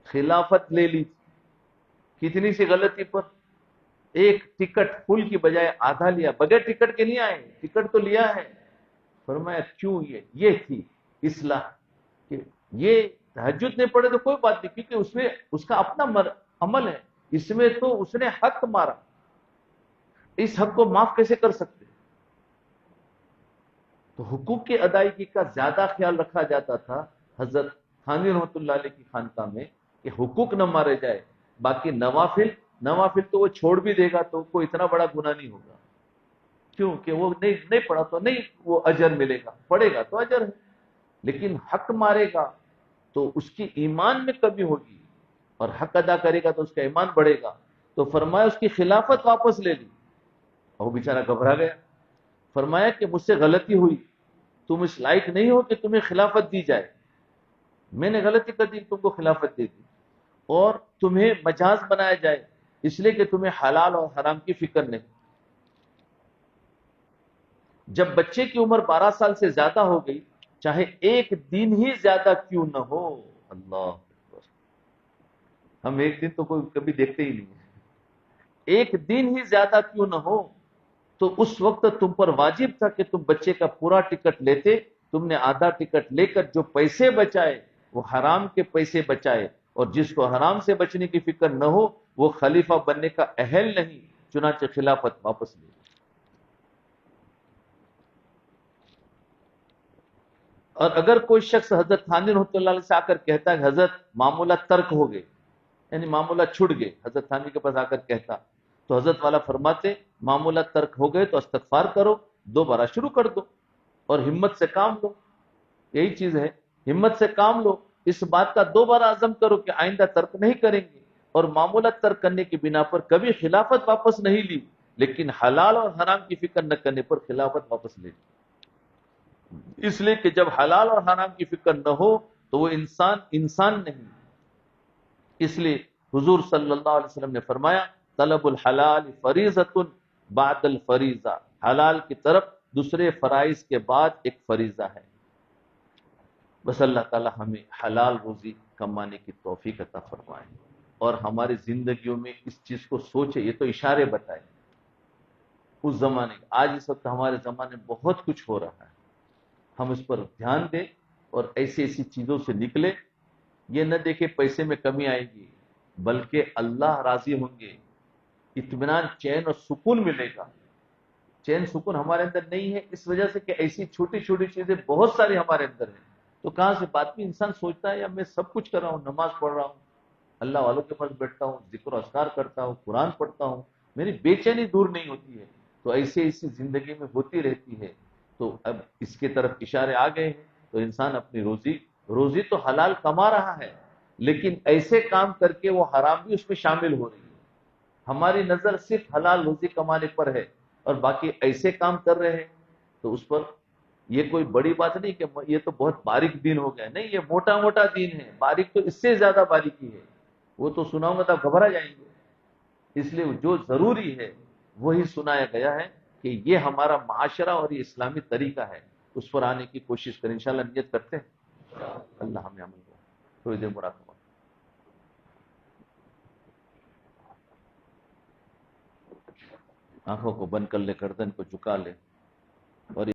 خلافت لے لی. کتنی سی غلطی پر؟ ایک ٹکٹ فل کی بجائے آدھا لیا. بغیر ٹکٹ کے نہیں آئے، ٹکٹ تو لیا ہے. فرمایا کیوں؟ یہ تھی اصلاح کہ یہ تہجد نہیں پڑے تو کوئی بات نہیں، کیونکہ اس میں اس کا اپنا عمل ہے. اس میں تو اس نے حق مارا، اس حق کو معاف کیسے کر سکتے؟ تو حقوق کی ادائیگی کا زیادہ خیال رکھا جاتا تھا حضرت تھانوی رحمۃ اللہ علیہ کی خانقاہ میں کہ حقوق نہ مارے جائے. باقی نوافل تو وہ چھوڑ بھی دے گا تو کوئی اتنا بڑا گناہ نہیں ہوگا. کیوں کہ وہ نہیں پڑھا تو نہیں وہ اجر ملے گا، پڑھے گا تو اجر ہے. لیکن حق مارے گا تو اس کی ایمان میں کمی ہوگی، اور حق ادا کرے گا تو اس کا ایمان بڑھے گا. تو فرمایا اس کی خلافت واپس لے لی. اور وہ بیچارہ گھبرا گیا. فرمایا کہ مجھ سے غلطی ہوئی، تم اس لائق نہیں ہو کہ تمہیں خلافت دی جائے. میں نے غلطی کر دی، تم کو خلافت دے دی، اور تمہیں مجاز بنایا جائے اس لیے کہ تمہیں حلال اور حرام کی فکر نہیں. جب بچے کی عمر 12 سال سے زیادہ ہو گئی، چاہے ایک دن ہی زیادہ کیوں نہ ہو، اللہ اکبر، ہم ایک دن تو کوئی کبھی دیکھتے ہی نہیں ہے، ایک دن ہی زیادہ کیوں نہ ہو، تو اس وقت تم پر واجب تھا کہ تم بچے کا پورا ٹکٹ لیتے. تم نے آدھا ٹکٹ لے کر جو پیسے بچائے وہ حرام کے پیسے بچائے، اور جس کو حرام سے بچنے کی فکر نہ ہو وہ خلیفہ بننے کا اہل نہیں. چنانچہ خلافت واپس لی. اور اگر کوئی شخص حضرت تھانوی رحمۃ اللہ علیہ سے آ کر کہتا ہے کہ حضرت معمولات ترک ہو گئے، یعنی معمولات چھوٹ گئے، حضرت تھانوی کے پاس آ کر کہتا، تو حضرت والا فرماتے معمولات ترک ہو گئے تو استغفار کرو، دوبارہ شروع کر دو اور ہمت سے کام لو. یہی چیز ہے، ہمت سے کام لو. اس بات کا دوبارہ عزم کرو کہ آئندہ ترک نہیں کریں گے. اور معمولات ترک کرنے کی بنا پر کبھی خلافت واپس نہیں لی، لیکن حلال اور حرام کی فکر نہ کرنے پر خلافت واپس لے لی. اس لیے کہ جب حلال اور حرام کی فکر نہ ہو تو وہ انسان نہیں. اس لیے حضور صلی اللہ علیہ وسلم نے فرمایا طلب الحلال فریضۃ بعد الفریضہ، حلال کی طرف دوسرے فرائض کے بعد ایک فریضہ ہے. بس اللہ تعالی ہمیں حلال روزی کمانے کی توفیق عطا فرمائے اور ہماری زندگیوں میں اس چیز کو سوچے. یہ تو اشارے بتائے اس زمانے، آج اس وقت ہمارے زمانے میں بہت کچھ ہو رہا ہے، ہم اس پر دھیان دیں اور ایسی چیزوں سے نکلے. یہ نہ دیکھے پیسے میں کمی آئے گی، بلکہ اللہ راضی ہوں گے، اطمینان، چین اور سکون ملے گا. چین سکون ہمارے اندر نہیں ہے اس وجہ سے کہ ایسی چھوٹی چھوٹی چیزیں بہت ساری ہمارے اندر ہیں. تو کہاں سے بات بھی انسان سوچتا ہے یا میں سب کچھ کر رہا ہوں، نماز پڑھ رہا ہوں، اللہ والوں کے پاس بیٹھتا ہوں، ذکر و اذکار کرتا ہوں، قرآن پڑھتا ہوں، میری بے چینی دور نہیں ہوتی ہے. تو ایسی زندگی میں ہوتی رہتی ہے. تو اب اس کے طرف اشارے آ گئے ہیں. تو انسان اپنی روزی تو حلال کما رہا ہے، لیکن ایسے کام کر کے وہ حرام بھی اس میں شامل ہو رہی ہے. ہماری نظر صرف حلال روزی کمانے پر ہے اور باقی ایسے کام کر رہے ہیں تو اس پر یہ کوئی بڑی بات نہیں کہ یہ تو بہت باریک دین ہو گیا. نہیں، یہ موٹا موٹا دین ہے، باریک تو اس سے زیادہ باریکی ہے. وہ تو سناؤں گا تو آپ گھبرا جائیں گے. اس لیے جو ضروری ہے وہی سنایا گیا ہے کہ یہ ہمارا معاشرہ اور یہ اسلامی طریقہ ہے، اس پر آنے کی کوشش کریں. انشاءاللہ نیت کرتے ہیں، اللہ ہمیں عمل کرے. تھوڑی دیر مراقبہ. آنکھوں کو بند کر لے، گردن کو جھکا لے.